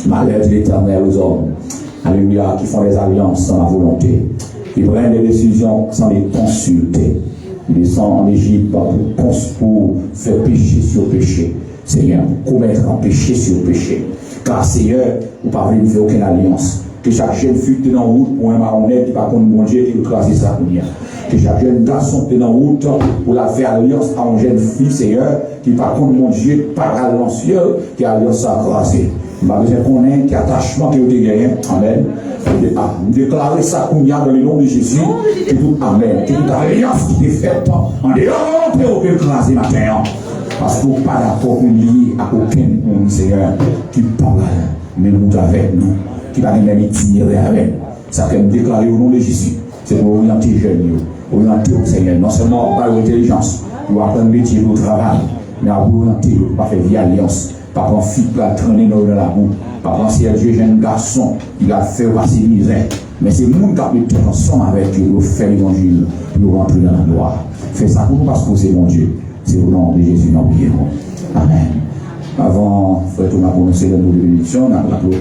Speaker 1: Malheur de l'éternel aux hommes. Alléluia, qui font des alliances sans la volonté. Qui prennent des décisions sans les consulter. Ils descendent en Égypte pour faire péché sur péché. Seigneur, pour commettre un péché sur péché. Car Seigneur, vous ne pouvez pas faire aucune alliance. Que chaque jeune fille qui est en route pour un marronnet qui va contre mon Dieu qui veut craser sa lumière. Que chaque jeune garçon qui est en route pour la faire alliance à une jeune fille, Seigneur, qui va contre mon Dieu par alliance, qui a alliance à craser. Je vais besoin qu'on ait un attachement qui a été gagné. Amen. Déclarer ça qu'on y a dans le nom de Jésus. Que tout, amen. Que toute alliance qui est faite en dehors, on peut craser matin. Parce qu'on n'est pas d'accord pour lier à aucun monde, Seigneur, qui parle, mais nous avec nous, qui va même itinéraire avec nous. Ça peut me déclarer au nom de Jésus. C'est pour orienter les jeunes, orienter au Seigneur. Non seulement par l'intelligence, pour apprendre le métier, le travail, mais à orienter, pour pas faire via alliance, pas prendre fille pour traîner dans la boue, pas prendre si Dieu jeune garçon, il a fait passer misère. Mais c'est le monde qui a été ensemble avec eux, pour faire l'évangile, pour rentrer dans la gloire. Fais ça pour nous parce que c'est mon Dieu. C'est au nom de Jésus, nous prions. Amen. Avant, frère Thomas, pour annoncer le mot de bénédiction, on a rappelé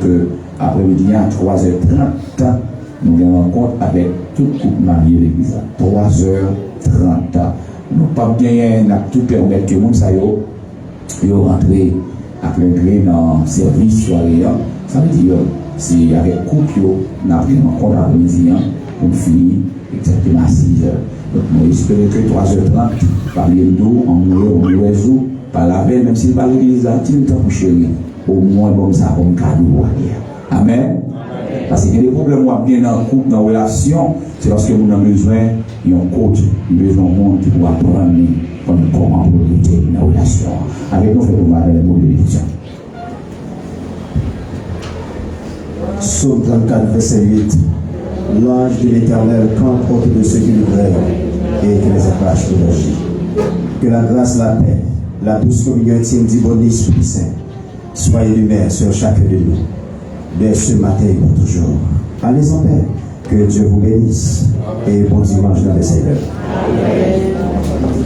Speaker 1: qu'après-midi, à 3h30, nous avons une rencontre avec tout le couple marié de l'église. 3h30. Nous ne pas bien tout permettre que les gens rentrent après dans le service soirée. Ça veut dire c'est avec couple, nous avons une rencontre après-midi pour finir exactement à 6h. Donc, nous espérons que 3h30, par les dos, on réseau, par la veille, même si pas l'église, il est temps pour chérir. Au moins, comme ça, comme cadeau. Amen. Parce qu'il y a des problèmes bien dans le couple, dans la relation, c'est parce que nous avons besoin d'un coach, besoin d'un monde qui pourra apprendre comment lutter dans la relation. Avec nous, on va voir les mots de bénédiction.
Speaker 4: Psaume 34, verset 8. L'ange de l'Éternel campe autour de ceux qui le craignent et qui les attache de leur vie. Que la grâce, la paix, la douce communion intime du bon Esprit Saint soient lumière sur chacun de nous, dès ce matin et pour toujours. Allez en paix. Que Dieu vous bénisse et bon dimanche dans le Seigneur. Amen.